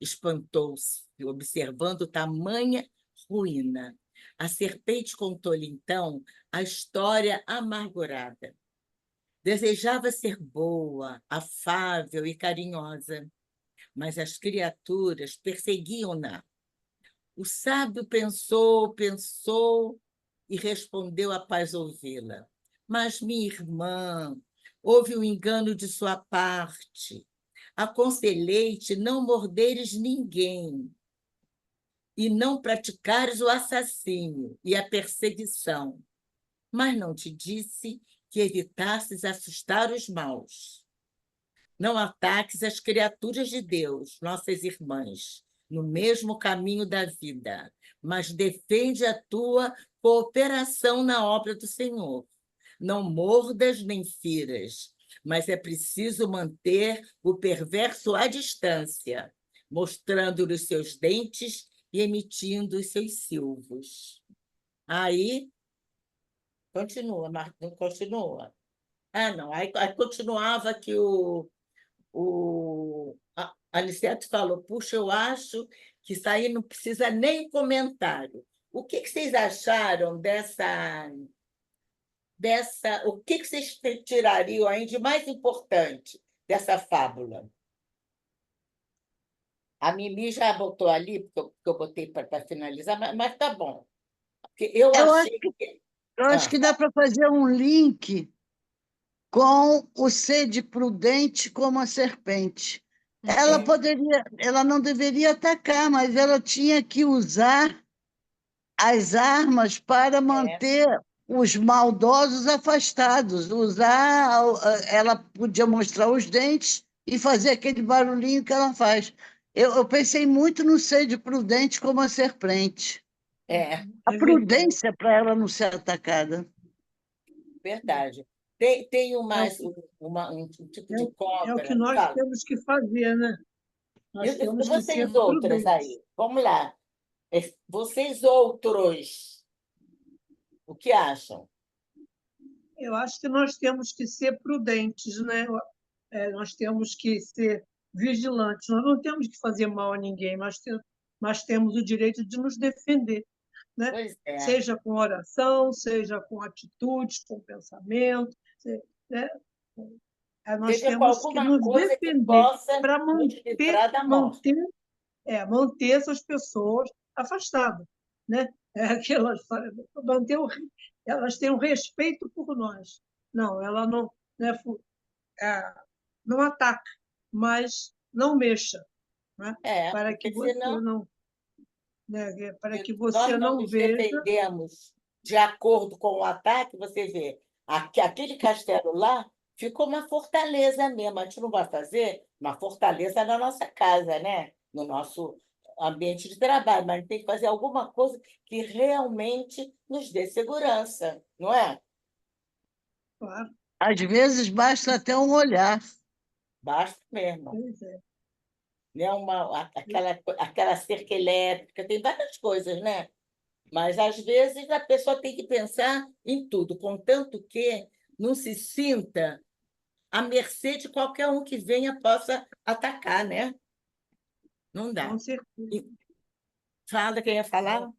Espantou-se, observando tamanha ruína. A serpente contou-lhe, então, a história amargurada. Desejava ser boa, afável e carinhosa, mas as criaturas perseguiam-na. O sábio pensou, pensou e respondeu após ouvi-la. Mas, minha irmã, houve um engano de sua parte. Aconselhei-te não morderes ninguém e não praticares o assassínio e a perseguição. Mas não te disse que evitasses assustar os maus. Não ataques as criaturas de Deus, nossas irmãs, no mesmo caminho da vida, mas defende a tua cooperação na obra do Senhor. Não mordas nem firas, mas é preciso manter o perverso à distância, mostrando-lhe os seus dentes e emitindo os seus silvos. Aí, continua, Martim, continua. Ah, não, aí continuava que a Aniceto falou, puxa, eu acho que isso aí não precisa nem comentário. O que vocês acharam o que vocês tirariam aí de mais importante dessa fábula? A Mimi já botou ali, porque eu botei para finalizar, mas tá bom. Porque eu Eu achei que... acho que dá para fazer um link com o ser de prudente como a serpente. Ela não deveria atacar, mas ela tinha que usar as armas para manter os maldosos afastados. Ela podia mostrar os dentes e fazer aquele barulhinho que ela faz. Eu pensei muito no ser de prudente como a serpente. É, A prudência para ela não ser atacada. verdade. Tem um tipo de É o que cobra. nós Fala. temos que fazer, né? Nós E temos que ser vocês outras prudentes. aí? Vamos lá. Vocês outros, o que acham? Eu acho que nós temos que ser prudentes, né? Nós temos que ser vigilantes. Nós não temos que fazer mal a ninguém, mas temos o direito de nos defender, né? Pois é. Seja com oração, seja com atitudes, com pensamento, né? Nós Seja com temos que alguma nos coisa que defender possa para nos livrar da morte. manter essas pessoas afastadas, né? É aquela história, elas têm um respeito por nós. Não, ela não, né, não ataca, mas não mexa, né? Para que Porque você senão não, né, para que nós você não não nos veja. defendemos de acordo com o ataque, você vê, aquele castelo lá ficou uma fortaleza mesmo. A gente não vai fazer uma fortaleza na nossa casa, né? No nosso ambiente de trabalho, mas a gente tem que fazer alguma coisa que realmente nos dê segurança, não é? Claro, Às vezes basta até um olhar. Basta mesmo. pois é. Né? Aquela cerca elétrica, tem várias coisas, né? Mas, às vezes, a pessoa tem que pensar em tudo, contanto que não se sinta à mercê de qualquer um que venha possa atacar, né? Não dá. Com certeza. Fala quem ia falar.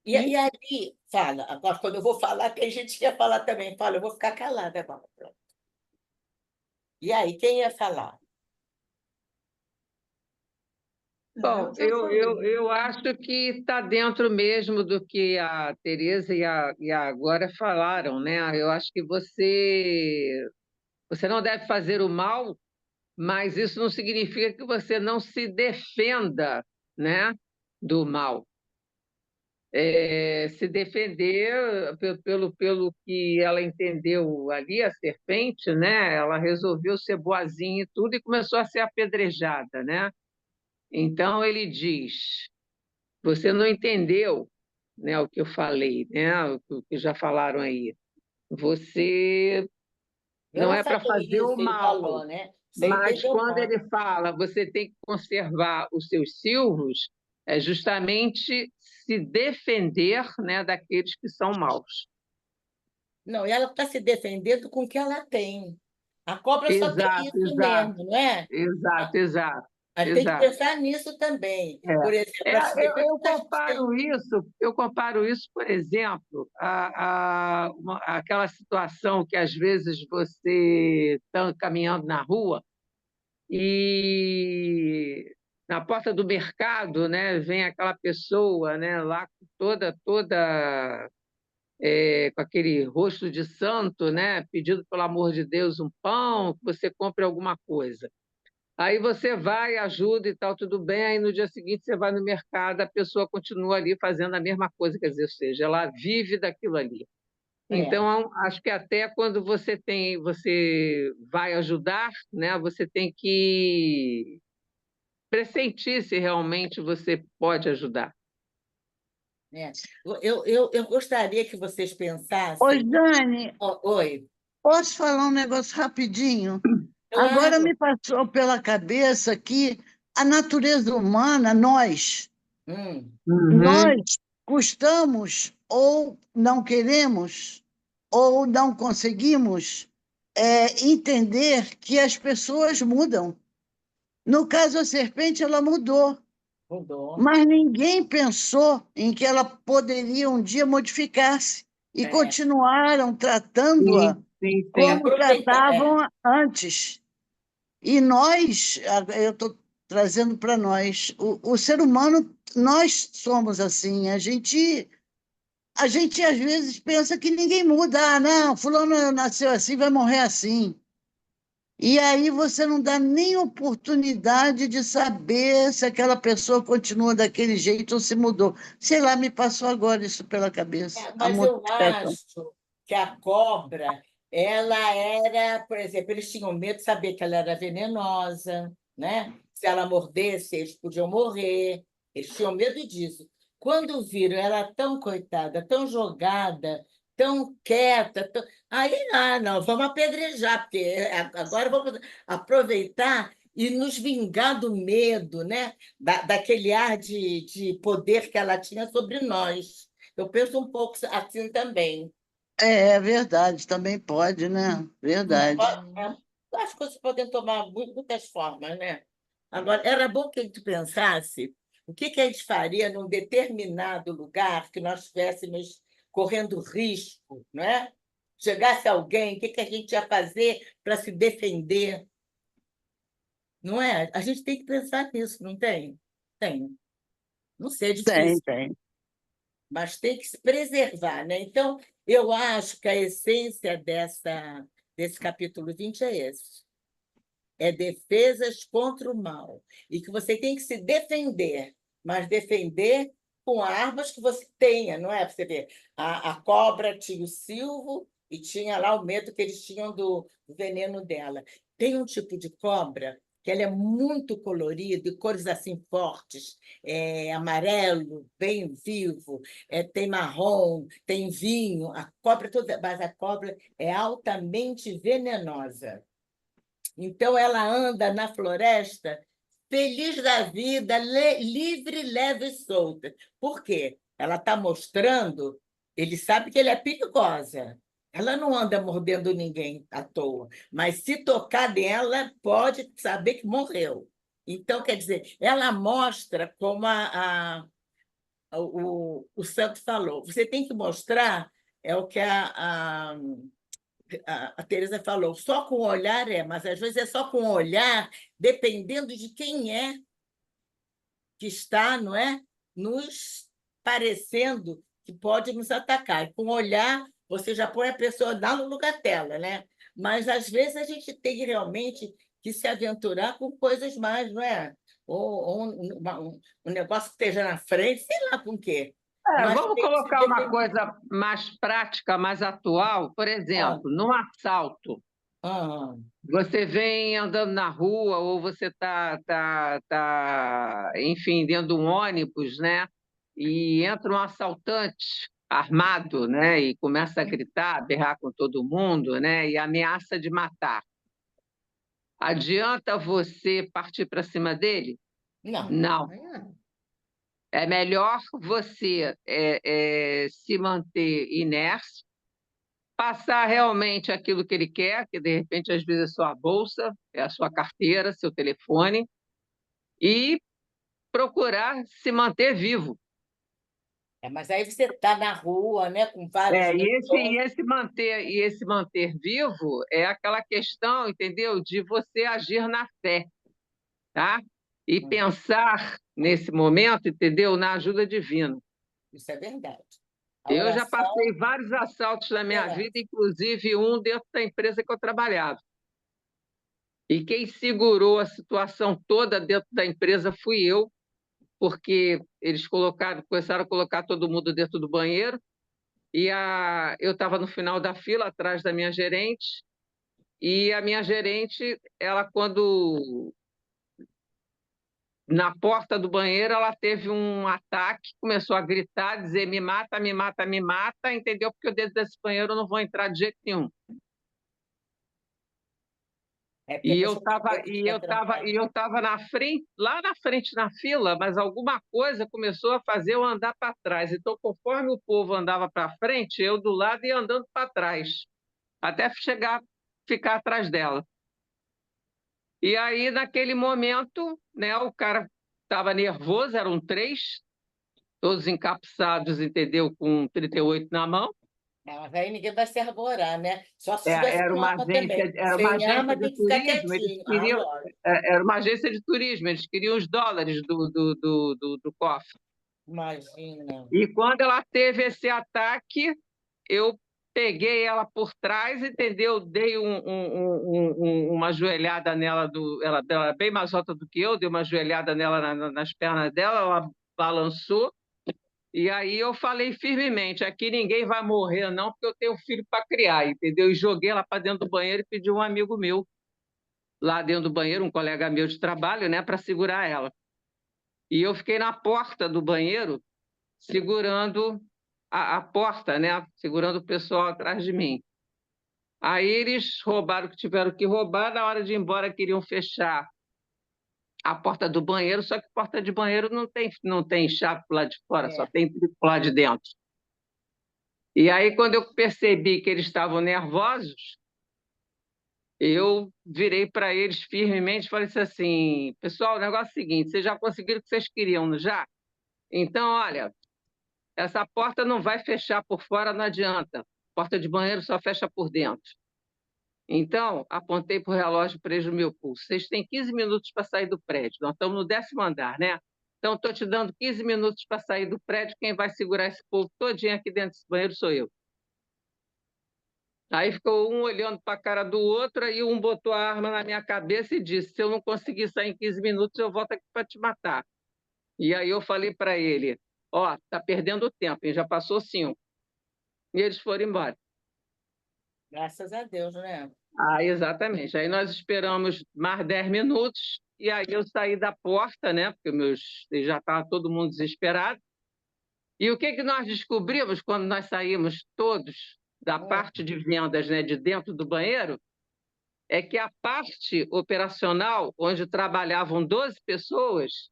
Quem? E ali, fala. Agora, quando eu vou falar, tem gente que ia falar também. Fala, eu vou ficar calada agora. E aí, quem ia falar? Bom, Já falei. eu acho que está dentro mesmo do que a Tereza e a Agora falaram, né? Eu acho que você não deve fazer o mal, mas isso não significa que você não se defenda, né, do mal. Se defender pelo que ela entendeu ali, a serpente, né? Ela resolveu ser boazinha e tudo e começou a ser apedrejada, né? Então ele diz: você não entendeu, né, o que eu falei, né? O que já falaram aí. Você Eu não não é para falei fazer isso, o ele mal. falou, né? Você Mas entendeu quando mal. ele fala você tem que conservar os seus silvos, é justamente se defender, né, daqueles que são maus. Não, e ela está se defendendo com o que ela tem. A cobra só tem Exato, isso exato, mesmo, não é? exato, exato, A gente tem que exato. pensar nisso também. Por exemplo, É, para se defender, eu a gente tem. comparo isso, por exemplo, àquela situação que às vezes você está caminhando na rua e na porta do mercado, né, vem aquela pessoa, né, lá com com aquele rosto de santo, né, pedindo pelo amor de Deus um pão, que você compre alguma coisa. Aí você vai, ajuda e tal, tudo bem. Aí no dia seguinte você vai no mercado, a pessoa continua ali fazendo a mesma coisa, quer dizer, ou seja, ela vive daquilo ali. É, Então, acho que até quando você vai ajudar, né, você tem que pressentir se realmente você pode ajudar. é. Eu gostaria que vocês Ô, pensassem. Jane, Oi, posso falar um negócio rapidinho? Agora claro. me passou pela cabeça que a natureza humana, nós Uhum. gostamos ou não queremos ou não conseguimos entender que as pessoas mudam. No caso, a serpente, ela mudou, Mudou. mas ninguém pensou em que ela poderia um dia modificar-se e É, continuaram tratando-a Sim, sim, e sim. como aproveitar. É, tratavam antes. E nós, eu estou trazendo para nós, o ser humano, nós somos assim, a gente às vezes pensa que ninguém muda, ah, não, fulano nasceu assim, vai morrer assim. E aí você não dá nem oportunidade de saber se aquela pessoa continua daquele jeito ou se mudou. Sei lá, me passou agora isso pela cabeça, a mas eu modificação. acho que a cobra, ela era, por exemplo, eles tinham medo de saber que ela era venenosa, né? Se ela mordesse, eles podiam morrer. Eles tinham medo disso. Quando viram ela tão coitada, tão jogada, tão quieta, aí, não, vamos apedrejar, porque agora vamos aproveitar e nos vingar do medo, né? Daquele ar de poder que ela tinha sobre nós. Eu penso um pouco assim também. É verdade, também pode, né? Verdade. As coisas podem tomar muitas formas, né? Agora, era bom que a gente pensasse o que que a gente faria num determinado lugar que nós estivéssemos correndo risco, não é? Chegasse alguém, o que que a gente ia fazer para se defender, não é? A gente tem que pensar nisso, não tem? Tem. Não sei, é Tem, difícil, tem. mas tem que se preservar, né? Então, eu acho que a essência desse capítulo 20 é esse. É defesas contra o mal. E que você tem que se defender, mas defender com armas que você tenha, não é? Você vê, a cobra tinha o silvo e tinha lá o medo que eles tinham do veneno dela. Tem um tipo de cobra que ela é muito colorida, e cores assim fortes, amarelo, bem vivo, tem marrom, tem vinho, a cobra toda, mas a cobra é altamente venenosa. Então, ela anda na floresta feliz da vida, livre, leve e solta. Por quê? Ela está mostrando, ele sabe que ele é perigosa. Ela não anda mordendo ninguém à toa, mas se tocar nela, pode saber que morreu. Então, quer dizer, ela mostra como o santo falou. Você tem que mostrar, é o que a Teresa falou, só com o olhar mas às vezes é só com o olhar, dependendo de quem é que está, não é, nos parecendo que pode nos atacar. E com o olhar, você já põe a pessoa lá no lugar dela, né? Mas às vezes a gente tem realmente que se aventurar com coisas mais, não é? Ou um negócio que esteja na frente, sei lá com o quê. Mas Vamos tem que se colocar uma defender. coisa mais prática, mais atual. Por Ah, exemplo, num assalto. ah, Você vem andando na rua ou você enfim, dentro de um ônibus, né? E entra um assaltante. armado, né, e começa a gritar, a berrar com todo mundo, né, e ameaça de matar. Adianta você partir para cima dele? Não. Não. Aí não. É melhor você se manter inerte, passar realmente aquilo que ele quer, que de repente às vezes é sua bolsa, é a sua carteira, seu telefone, e procurar se manter vivo. Mas aí você está na rua, né, com várias E pessoas. esse manter vivo é aquela questão, entendeu? De você agir na fé, tá? E pensar nesse momento, entendeu? Na ajuda divina. Isso é verdade. A Eu já oração passei vários assaltos na minha é. vida, inclusive um dentro da empresa que eu trabalhava. E quem segurou a situação toda dentro da empresa fui eu, porque eles começaram a colocar todo mundo dentro do banheiro, e eu estava no final da fila, atrás da minha gerente, e a minha gerente, ela quando na porta do banheiro, ela teve um ataque, começou a gritar, dizer me mata, me mata, me mata, entendeu? Porque eu dentro desse banheiro eu não vou entrar de jeito nenhum. Porque a E eu pessoa tem estava medo de entrar. e eu tava na frente, lá na frente na fila, mas alguma coisa começou a fazer eu andar para trás. Então, conforme o povo andava para frente, eu do lado ia andando para trás, até ficar atrás dela. E aí, naquele momento, né, o cara estava nervoso, eram três, todos encapuçados, entendeu? Com 38 na mão. Mas aí ninguém vai se arvorar, né? Só se É, tivesse Era com uma arma agência, também. era uma Sem agência arma de tem que ficar turismo, eles quietinho. queriam, Lógico. era uma agência de turismo, eles queriam os dólares do cofre. Imagina. E quando ela teve esse ataque, eu peguei ela por trás, entendeu? Dei uma joelhada nela, ela era bem mais alta do que eu, dei uma joelhada nela nas pernas dela, ela balançou. E aí eu falei firmemente, aqui ninguém vai morrer não, porque eu tenho filho para criar, entendeu? E joguei ela para dentro do banheiro e pedi um amigo meu lá dentro do banheiro, um colega meu de trabalho, né, para segurar ela. E eu fiquei na porta do banheiro segurando a porta, né, segurando o pessoal atrás de mim. Aí eles roubaram o que tiveram que roubar, na hora de ir embora queriam fechar a porta do banheiro, só que porta de banheiro não tem chave pro lado de fora, só É. tem pro lado de dentro. E aí, quando eu percebi que eles estavam nervosos, eu virei para eles firmemente e falei assim: pessoal, o negócio é o seguinte, vocês já conseguiram o que vocês queriam, não já? Então, olha, essa porta não vai fechar por fora, não adianta. Porta de banheiro só fecha por dentro. Então, apontei para o relógio para eles no meu pulso. Vocês têm 15 minutos para sair do prédio. Nós estamos no 10º andar, né? Então, estou te dando 15 minutos para sair do prédio. Quem vai segurar esse povo todinho aqui dentro desse banheiro sou eu. Aí ficou um olhando para a cara do outro, aí um botou a arma na minha cabeça e disse: se eu não conseguir sair em 15 minutos, eu volto aqui para te matar. E aí eu falei para ele: ó, tá perdendo tempo, hein? Já passou 5. E eles foram embora. Graças a Deus, né? Ah, exatamente. Aí nós esperamos mais 10 minutos, e aí eu saí da porta, né? Porque já estava todo mundo desesperado. E o que que nós descobrimos quando nós saímos todos da parte de vendas, né, de dentro do banheiro? É que a parte operacional, onde trabalhavam 12 pessoas,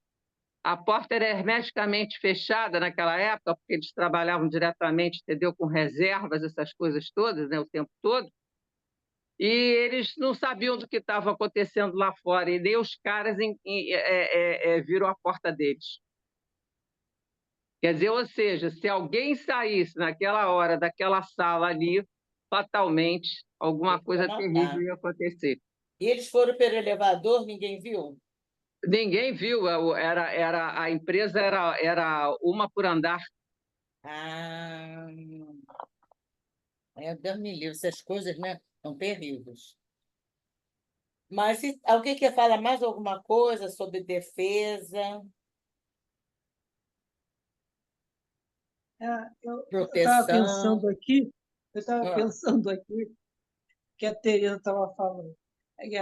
a porta era hermeticamente fechada naquela época, porque eles trabalhavam diretamente, entendeu, com reservas, essas coisas todas, né, o tempo todo, e eles não sabiam do que estava acontecendo lá fora, e nem os caras viram a porta deles. Quer dizer, ou seja, se alguém saísse naquela hora daquela sala ali, fatalmente alguma Tem que coisa terrível matar. ia acontecer. E eles foram pelo elevador, ninguém viu? Ninguém viu, a empresa era uma por andar. Ah, Deus me livre, essas coisas, né? São terríveis. Mas alguém quer falar mais alguma coisa sobre defesa, Eu estava proteção? pensando aqui que a Tereza estava falando. É que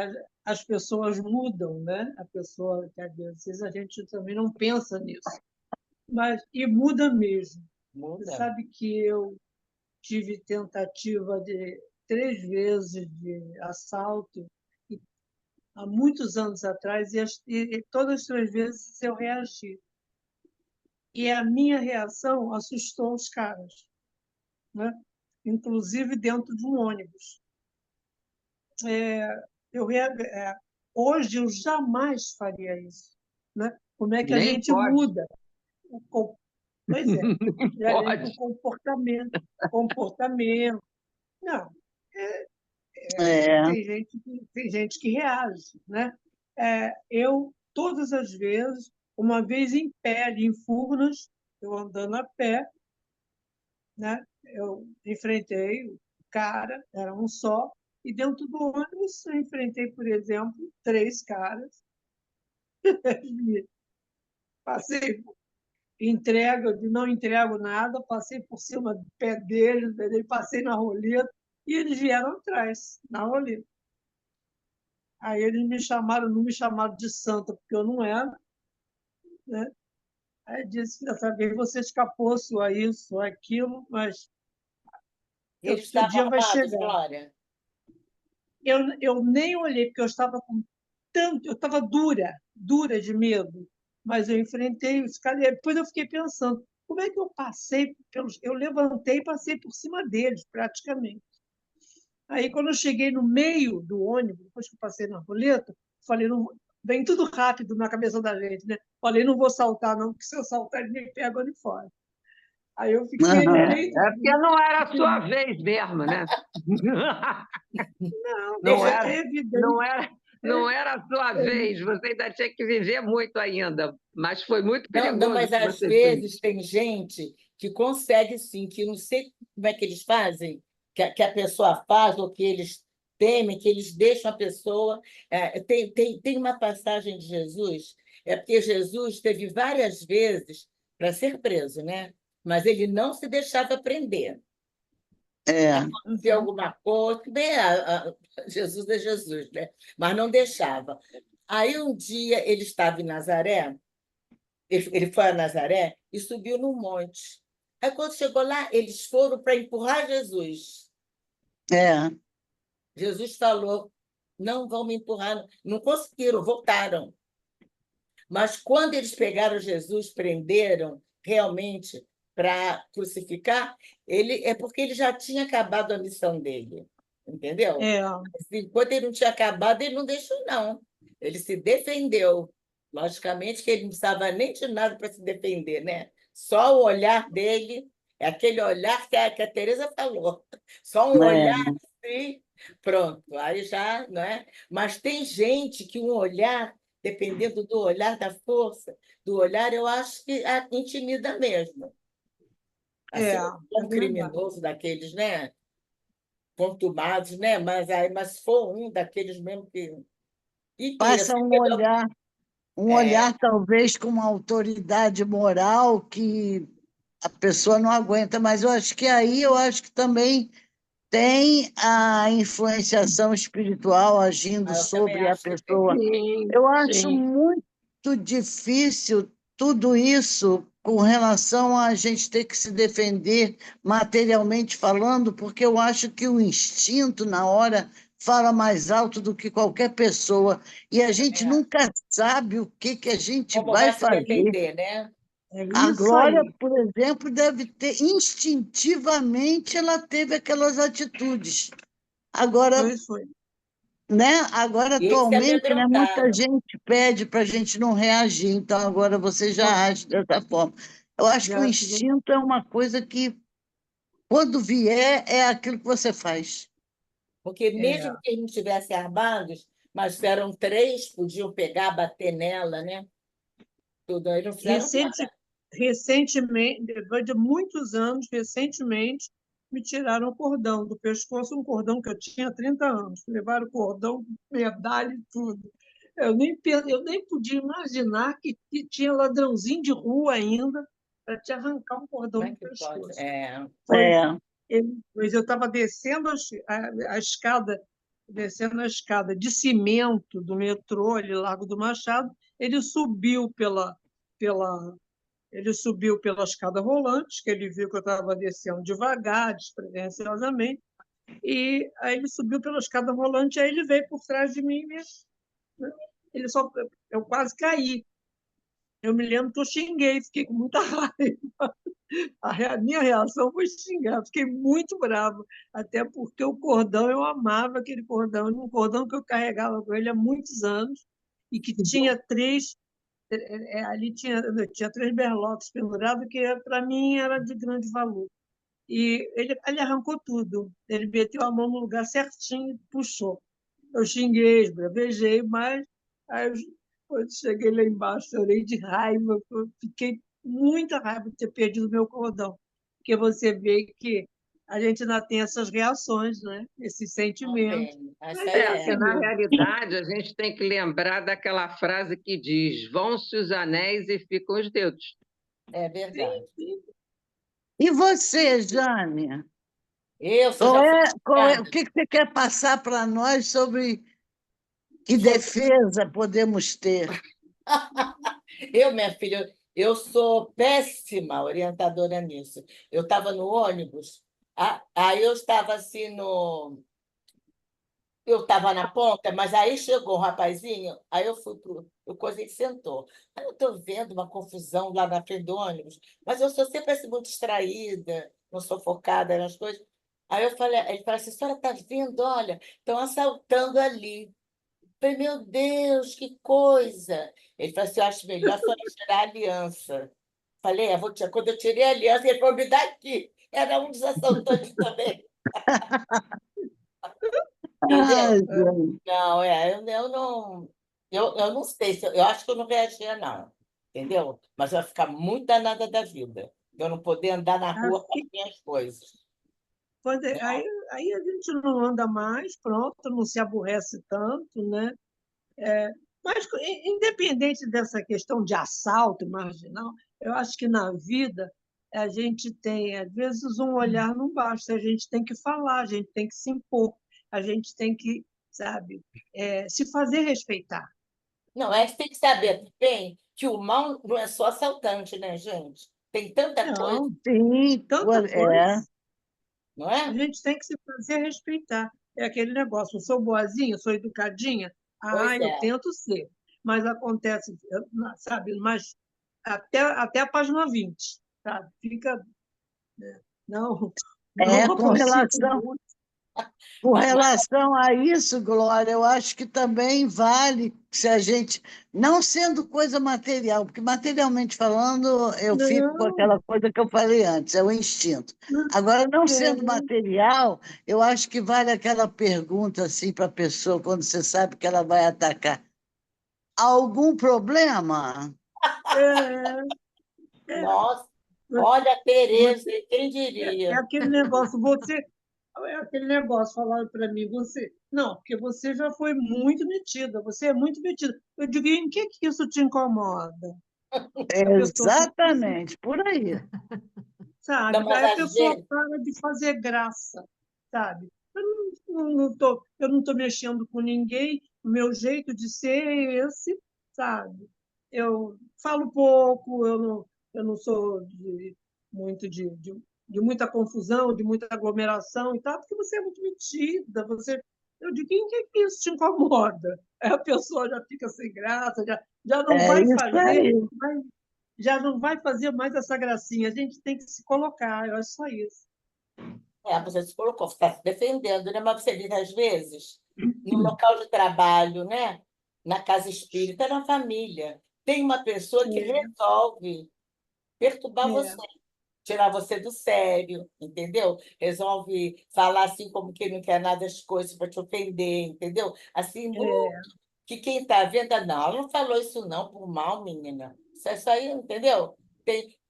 as pessoas mudam, né? A pessoa, que às vezes a gente também não pensa nisso, e muda mesmo. Você Muda. sabe que eu tive tentativa de 3 vezes de assalto há muitos anos atrás, e todas as 3 vezes eu reagi. E a minha reação assustou os caras, né? Inclusive dentro de um ônibus. Eu, hoje eu jamais faria isso, né? Como é que a Nem gente pode. muda? O com- Pois é, Nem a gente, o pode. comportamento. Não, É, tem gente que reage, né? Eu, todas as vezes, uma vez em pé, ali em Furnas, eu andando a pé, né? Eu enfrentei o cara, era um só, e dentro do ônibus eu enfrentei, por exemplo, 3 caras. E passei, não entrego nada, passei por cima do pé deles, entendeu? Passei na roleta, e eles vieram atrás, na roleta. Aí eles não me chamaram de santa, porque eu não era, né? Aí disse que dessa vez você escapou, só isso, só aquilo, mas o Eles seu estavam dia vai armados, chegar. Glória? Eu nem olhei, porque eu estava com tanto, eu estava dura de medo, mas eu enfrentei os caras, e depois eu fiquei pensando, como é que eu passei pelos... Eu levantei e passei por cima deles, praticamente. Aí, quando eu cheguei no meio do ônibus, depois que eu passei na roleta, falei, não, vem tudo rápido na cabeça da gente, né? Falei, não vou saltar, não, porque se eu saltar, ele me pega ali fora. Aí eu fiquei no aham. meio É porque não era a sua do... vez mesmo, né? Não, Não Deixa, era, é evidente. não era, não era a sua vez. Você ainda tinha que viver muito ainda, mas foi muito não, não, perigoso o mas que às você fez. vezes tem gente que consegue sim, que não sei como é que eles fazem, que a pessoa faz, ou que eles temem, que eles deixam a pessoa. Tem uma passagem de Jesus, porque Jesus teve várias vezes para ser preso, né? Mas ele não se deixava prender. É, Se alguma coisa, né? Jesus é Jesus, né? Mas não deixava. Aí um dia ele estava em Nazaré. Ele foi a Nazaré e subiu num monte. Aí, quando chegou lá, eles foram para empurrar Jesus. é. Jesus falou: não vão me empurrar. Não conseguiram, voltaram. Mas quando eles pegaram Jesus, prenderam realmente para crucificar, é porque ele já tinha acabado a missão dele. Entendeu? É, Mas, enquanto ele não tinha acabado, ele não deixou, não. Ele se defendeu. Logicamente que ele não precisava nem de nada para se defender, né? Só o olhar dele, é aquele olhar que a Teresa falou. Só um olhar É. assim, pronto. Aí já, não é? Mas tem gente que um olhar, dependendo do olhar, da força do olhar, eu acho que intimida mesmo. é, Assim, é um verdade. criminoso daqueles, né? Contumados, né? Mas se for um daqueles mesmo que Passa assim, um é, olhar talvez com uma autoridade moral que a pessoa não aguenta, mas eu acho que também tem a influenciação espiritual agindo eu também sobre a acho que tem. pessoa. Sim, Eu acho sim. muito difícil tudo isso com relação a gente ter que se defender materialmente falando, porque eu acho que o instinto, na hora, fala mais alto do que qualquer pessoa, e a gente É. nunca sabe o que que a gente Como vai vai se fazer. defender, né? É A isso Glória, aí. por exemplo, deve ter, instintivamente, ela teve aquelas atitudes. Agora, Foi. né? Agora, E eles se atualmente, né, muita amedrontaram. gente pede para a gente não reagir, então agora você já age dessa forma. Eu acho que o Já, instinto é uma coisa que, quando vier, é aquilo que você faz. Porque é, mesmo que eles não estivessem armados, mas eram 3, podiam pegar, bater nela, né? Tudo aí não fizeram recente, nada. recentemente, depois de muitos anos, recentemente, me tiraram o cordão do pescoço, um cordão que eu tinha há 30 anos. Levaram o cordão, medalha e tudo. Eu nem podia imaginar que tinha ladrãozinho de rua ainda para te arrancar um Como cordão é do que pode? pescoço. É, Foi, É, pois eu estava descendo a escada, descendo a escada de cimento do metrô, ali, Largo do Machado, ele subiu pela Ele subiu pela escada rolante, que ele viu que eu estava descendo devagar, despretensiosamente, e aí ele subiu pela escada rolante, aí ele veio por trás de mim mesmo. Ele só, eu quase caí. Eu me lembro que eu xinguei, fiquei com muita raiva. Minha reação foi xingar, fiquei muito brava, até porque o cordão, eu amava aquele cordão, um cordão que eu carregava com ele há muitos anos, e que tinha três, ali tinha três berloques pendurados, que para mim era de grande valor. E ele arrancou tudo, ele meteu a mão no lugar certinho e puxou. Eu xinguei, esbravejei, mas aí quando cheguei lá embaixo, chorei de raiva, eu fiquei com muita raiva de ter perdido meu cordão, porque você vê que a gente ainda tem essas reações, né? Esses sentimentos. Tem. Mas Essa é Porque, assim é. na mesmo. realidade, a gente tem que lembrar daquela frase que diz: vão-se os anéis e ficam os dedos. É Sim, verdade. sim. E você, Jânia? Você já foi O julgada que você quer passar para nós sobre que sobre... defesa podemos ter? Minha filha, eu sou péssima orientadora nisso. Eu estava no ônibus, aí eu estava assim no. Eu estava na ponta, mas aí chegou um rapazinho, aí eu fui pro. O coisa ele sentou. Aí eu estou vendo uma confusão lá na frente do ônibus, mas eu sou sempre assim, muito distraída, não sou focada nas coisas. Aí eu falei, ele falou assim, a senhora está vendo? Olha, estão assaltando ali. Falei, meu Deus, que coisa! Ele falou assim, eu acho melhor a senhora tirar a aliança. Falei, vou tirar. Quando eu tirei a aliança, ele falou, me dá aqui. Era um dos assaltantes também, Ai, entendeu? gente. Não, eu não sei, eu acho que eu não reagia, não, entendeu? Mas eu ia ficar muito danada da vida, eu não poder andar na rua com as Aqui, minhas coisas. aí a gente não anda mais, pronto, não se aborrece tanto, né? Mas, independente dessa questão de assalto marginal, eu acho que na vida a gente tem, às vezes, um olhar não basta, a gente tem que falar, a gente tem que se impor, a gente tem que, sabe, se fazer respeitar. Não, a gente tem que saber bem que o mal não é só assaltante, né, gente? Tem tanta coisa, Não, Sim, tanta coisa, não a é? gente tem que se fazer respeitar. É aquele negócio, eu sou boazinha, sou educadinha, Pois eu é. tento ser, mas acontece, sabe, mas até a página 20, sabe? Fica. Não, não com aproximo relação, muito. com relação a isso, Glória, eu acho que também vale se a gente, não sendo coisa material, porque materialmente falando, eu fico com Não, aquela coisa que eu falei antes, é o instinto. não, Agora, não sendo é, material, eu acho que vale aquela pergunta assim para a pessoa, quando você sabe que ela vai atacar. Algum problema? é, é, Nossa, olha, Tereza, você, quem é diria? aquele negócio, é aquele negócio, falaram para mim, não, porque você já foi muito metida, você é muito metida. Eu digo, em que isso te incomoda? A pessoa fica, Exatamente, por aí. Não, sabe? mas Aí a às pessoa vezes, para de fazer graça, sabe? Eu não tô mexendo com ninguém, o meu jeito de ser é esse, sabe? Eu falo pouco, eu não sou muito de muita confusão, de muita aglomeração e tal, porque você é muito metida, eu digo, em que isso te incomoda? Aí a pessoa já fica sem graça, já não É vai isso fazer, aí. já não vai fazer mais essa gracinha. A gente tem que se colocar, eu acho só isso. você se colocou, você está se defendendo, né? Mas você vê, às vezes, no local de trabalho, né? Na casa espírita, na família, tem uma pessoa que resolve perturbar você, É, tirar você do sério, entendeu? Resolve falar assim como quem não quer nada das coisas para te ofender, entendeu? Assim, é, que quem está vendo, não, ela não falou isso não por mal, menina. Isso aí, entendeu?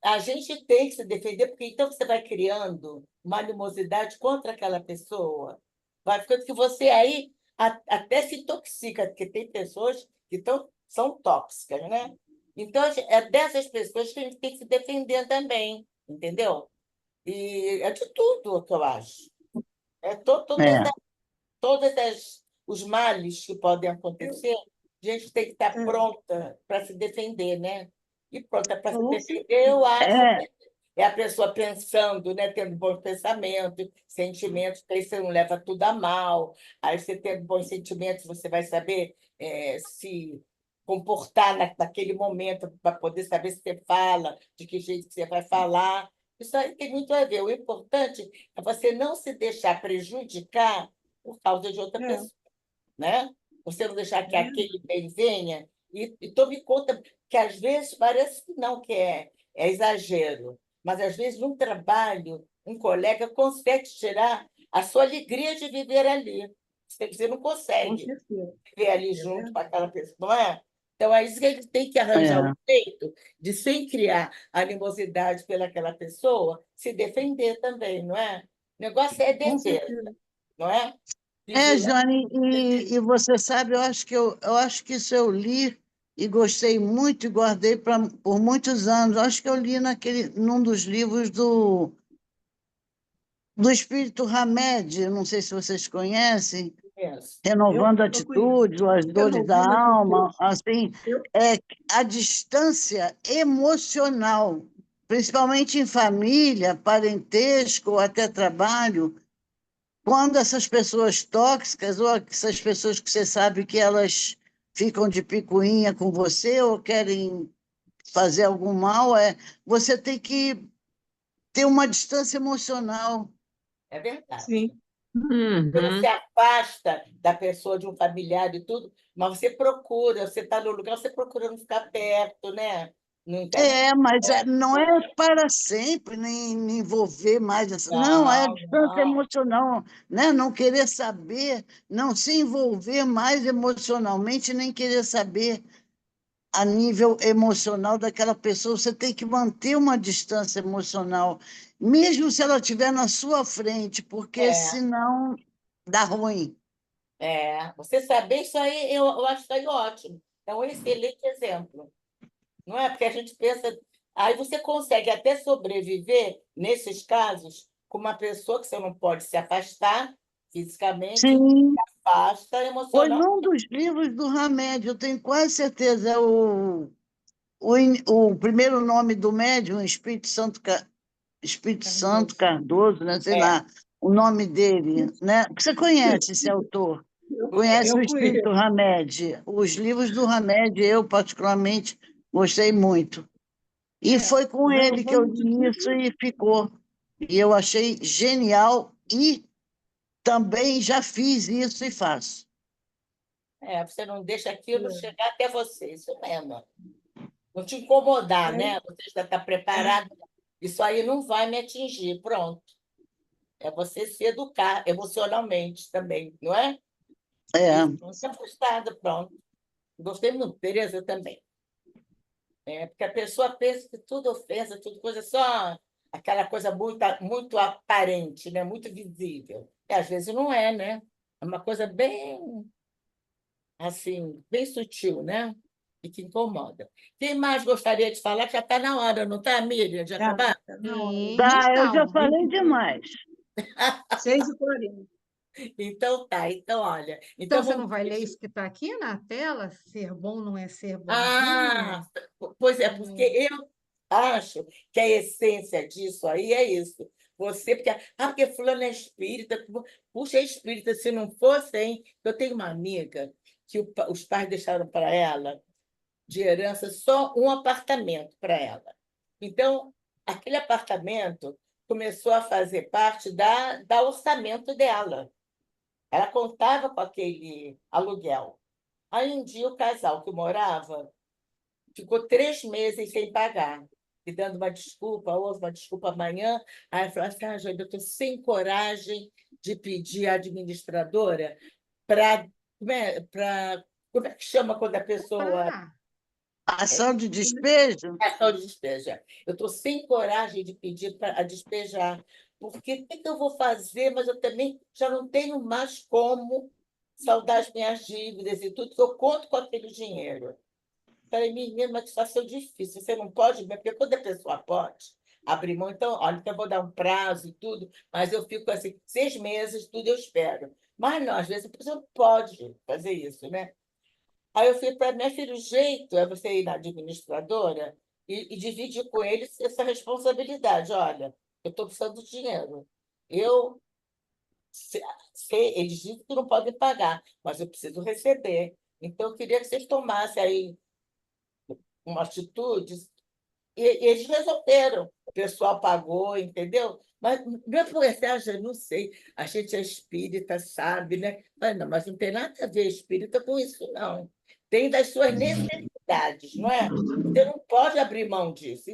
A gente tem que se defender, porque então você vai criando uma animosidade contra aquela pessoa. Vai ficando que você aí até se intoxica, porque tem pessoas que são tóxicas, né? Então, é dessas pessoas que a gente tem que se defender também, entendeu? E é de tudo que eu acho. É É. os males que podem eu, acontecer, a gente tem que estar é, pronta para se defender, né? e pronto, é para se Com defender, eu acho É, que é a pessoa pensando, né, tendo bons pensamentos, sentimentos, porque aí você não leva tudo a mal, aí você tendo bons sentimentos, você vai saber se comportar naquele momento para poder saber se você fala, de que jeito que você vai falar. Isso aí tem muito a ver. O importante é você não se deixar prejudicar por causa de outra é, pessoa, né? Você não deixar que é, aquele bem venha e tome conta que às vezes parece que não, que é exagero, mas às vezes num trabalho, um colega consegue tirar a sua alegria de viver ali. Você não com consegue certeza. viver ali É junto com verdade. aquela pessoa, não é? Então, é isso que a gente tem que arranjar um é. jeito de, sem criar animosidade pelaquela pessoa, se defender também, não é? O negócio é Com defesa, certeza. não é? É, Vigilância. Joane, e você sabe, eu acho que isso eu li e gostei muito e guardei por muitos anos. Eu acho que eu li num dos livros do Espírito Hamed, não sei se vocês conhecem, Renovando Eu conheço. Atitudes, ou As Dores da Renovando Alma, atitude. assim, Eu, é a distância emocional, principalmente em família, parentesco ou até trabalho, quando essas pessoas tóxicas, ou essas pessoas que você sabe que elas ficam de picuinha com você ou querem fazer algum mal, você tem que ter uma distância emocional. É verdade. sim, Você não se Uhum. afasta da pessoa, de um familiar e tudo, mas você procura, você está no lugar, você procura não ficar perto, né? Não interessa. Mas não é para sempre, nem envolver mais essa. Não, é a Não, distância não. emocional, né? Não querer saber, não se envolver mais emocionalmente, nem querer saber a nível emocional daquela pessoa. Você tem que manter uma distância emocional, mesmo se ela estiver na sua frente, porque É, senão dá ruim. você saber isso aí, eu acho isso aí ótimo. É um excelente exemplo. Não é? Porque a gente pensa. Aí você consegue até sobreviver, nesses casos, com uma pessoa que você não pode se afastar fisicamente, Sim, afasta foi emocionalmente. num dos livros do Hamed, eu tenho quase certeza, o primeiro nome do médium, Espírito Santo Cardoso. Cardoso, né? Sei É, lá, o nome dele, né? Você conhece esse autor? Conhece o Eu Espírito conheço. Hamed? Os livros do Hamed, eu particularmente gostei muito. E É, foi com o ele que eu Renovando li Atitude, isso e ficou. E eu achei genial e também já fiz isso e faço. você não deixa aquilo é, chegar até você, isso mesmo. Não te incomodar, é, né? Você já está é, preparado. Isso aí não vai me atingir, pronto. É você se educar emocionalmente também, não é? E É, se afastada, pronto. Gostei muito, Tereza também. Porque a pessoa pensa que tudo ofensa, tudo coisa só aquela coisa muito, muito aparente, né? Muito visível. E às vezes não é, né? É uma coisa bem, assim, bem sutil, né? E que incomoda. Quem mais gostaria de falar? Já está na hora, não está, Miriam, de tá, acabar? tá na hora. Sim, tá, eu já então. falei 20, demais. 6h40. Então tá, então olha. Então, Então você vamos. não vai ler isso que está aqui na tela? Ser bom não é ser Ah, bonzinho? pois é, porque Hum. eu acho que a essência disso aí é isso. Porque fulano é espírita, puxa, é espírita, se não fosse, hein? Eu tenho uma amiga que os pais deixaram para ela de herança só um apartamento para ela. Então, aquele apartamento começou a fazer parte da orçamento dela. Ela contava com aquele aluguel. Aí um dia o casal que morava ficou 3 meses sem pagar, e dando uma desculpa hoje, uma desculpa amanhã. Aí falou assim: Jane, eu estou sem coragem de pedir à administradora para. Como é que chama quando a pessoa. Ah, Ação de despejo? Cartão de despeja. Eu estou sem coragem de pedir para despejar, porque o que eu vou fazer? Mas eu também já não tenho mais como saldar as minhas dívidas e tudo, que eu conto com aquele dinheiro. Falei, menina, uma situação difícil. Você não pode, porque quando a pessoa pode abrir mão, então, olha, então eu vou dar um prazo e tudo, mas eu fico assim, 6 meses, tudo eu espero. Mas não, às vezes a pessoa não pode fazer isso, né? Aí eu falei para minha filha, o jeito é você ir na administradora e dividir com eles essa responsabilidade. Olha, eu estou precisando de dinheiro. Eu eles dizem que não podem pagar, mas eu preciso receber. Então, eu queria que vocês tomassem aí uma atitude. E eles resolveram. O pessoal pagou, entendeu? Mas não é por essa, não sei. A gente é espírita, sabe, né? Mas não tem nada a ver espírita com isso, não. Tem das suas necessidades, não é? Você não pode abrir mão disso.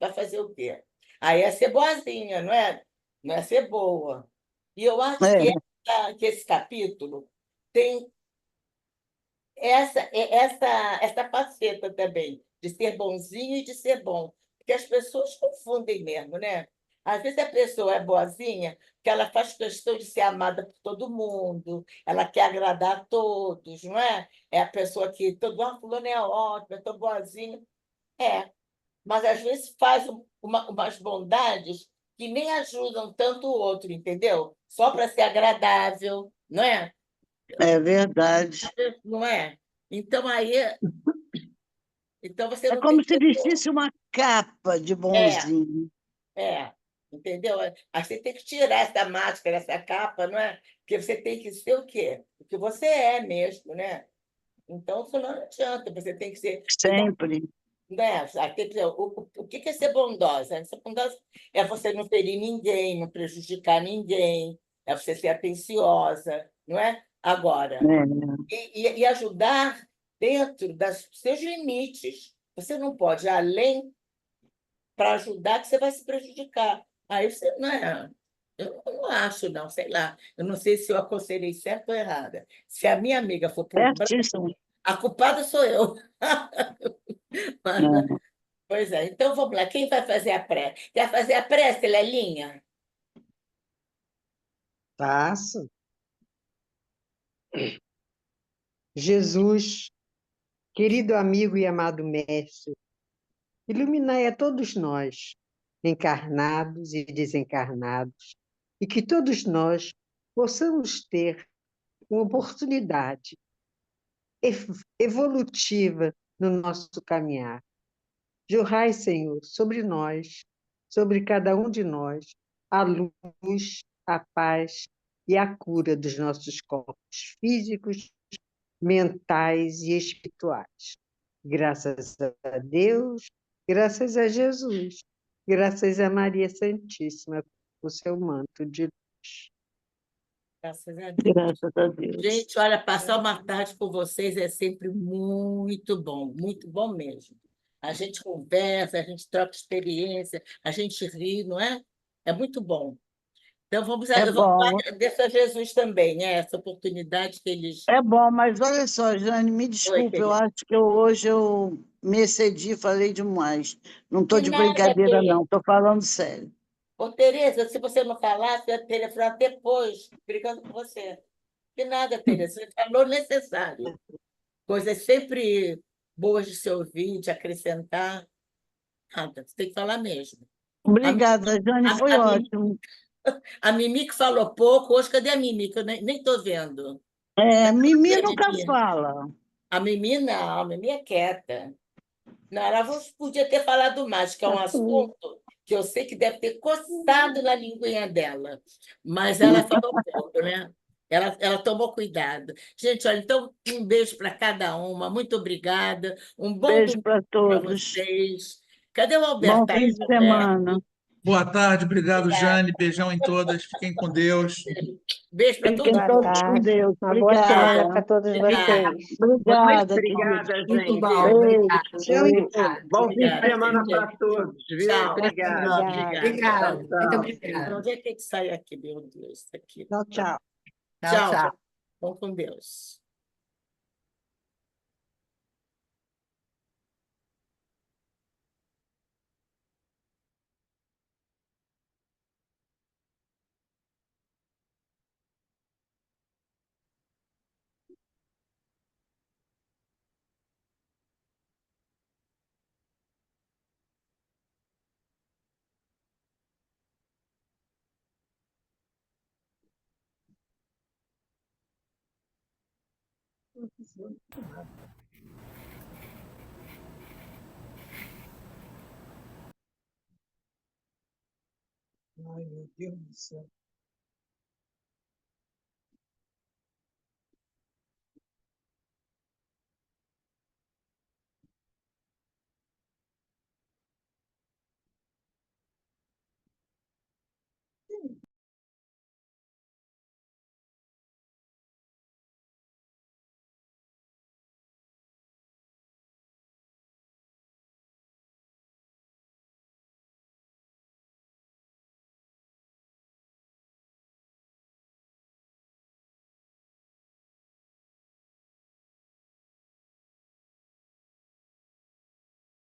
Vai fazer o quê? Aí é ser boazinha, não é? Não é ser boa. E eu acho É, que esse capítulo tem essa faceta também, de ser bonzinho e de ser bom. Porque as pessoas confundem mesmo, né? Às vezes a pessoa é boazinha, porque ela faz questão de ser amada por todo mundo, ela quer agradar a todos, não é? É a pessoa que todo mundo, fulano é ótimo, é tão boazinha. É, mas às vezes faz umas bondades que nem ajudam tanto o outro, entendeu? Só para ser agradável, não é? é verdade. Não é? Então aí, então você É não tem como que se ser vestisse uma capa de é, bonzinho. entendeu? Aí você tem que tirar essa máscara, essa capa, não é? Porque você tem que ser o quê? O que você é mesmo, né? Então, isso não adianta, você tem que ser Sempre. né? Aí tem que dizer, o que é ser bondosa? Ser bondosa é você não ferir ninguém, não prejudicar ninguém, é você ser atenciosa, não é? Agora, É. e ajudar dentro dos seus limites. Você não pode ir além para ajudar, que você vai se prejudicar. Aí você não é. Eu não acho, não, sei lá. Eu não sei se eu aconselhei certo ou errada. Se a minha amiga for para um branco, Certíssimo. a culpada sou eu. É. Pois é, então vamos lá. Quem vai fazer a prece? Quer fazer a prece, Lelinha? Faço. Jesus, querido amigo e amado Mestre, iluminai a todos nós, encarnados e desencarnados, e que todos nós possamos ter uma oportunidade evolutiva no nosso caminhar. Jorrai, Senhor, sobre nós, sobre cada um de nós, a luz, a paz e a cura dos nossos corpos físicos, mentais e espirituais. Graças a Deus, graças a Jesus, graças a Maria Santíssima, o seu manto de luz. Graças a Deus. Graças a Deus. Gente, olha, passar uma tarde com vocês é sempre muito bom mesmo. A gente conversa, a gente troca experiência, a gente ri, não é? É muito bom. Então, É vamos bom. agradecer a Jesus também, né? Essa oportunidade que eles. É bom, mas olha só, Jane, me Oi, desculpe, eu querida. acho que hoje eu me excedi, falei demais. Não estou Que de nada, brincadeira, Tereza. não, estou falando sério. Ô, Tereza, se você não falasse, eu ia telefonar depois, brigando com você. Que nada, Tereza. Você falou necessário. Coisas sempre boas de se ouvir, de acrescentar. Nada, você tem que falar mesmo. A, Mi- Obrigada, Jane, foi a, a, Mimi, ótimo. a Mimi que falou pouco, hoje cadê a Mimi? Que eu nem estou vendo. É, Mimi Cadê a nunca Mimi? fala. A Mimi não, a Mimi é quieta. Não, ela podia ter falado mais, que é um assunto que eu sei que deve ter coçado na linguinha dela, mas ela falou pouco, né? Ela tomou cuidado. Gente, olha, então, um beijo para cada uma, muito obrigada, um bom Beijo domingo para para todos. vocês. Cadê o Bom Alberto? Tá fim aí, de semana. Alberto? Boa tarde, obrigado, Obrigada. Jane. Beijão em todas. Fiquem com Deus. Beijo para todo Fiquem Boa mundo. todos com tarde. Deus. Uma boa semana Obrigada. para todos Obrigada. vocês. Muito Obrigada, querido. obrigada, Muito gente. bom. Beijo. Tchau, Beijo. Bom fim de Obrigada, semana para gente. todos, viu? Tchau. Obrigada. Obrigada. Obrigada. Tchau, tchau. Onde é que tem que sair aqui, meu Deus? Isso aqui. Tchau, tchau. Tchau. Vão com Deus. Ai, meu Deus do céu.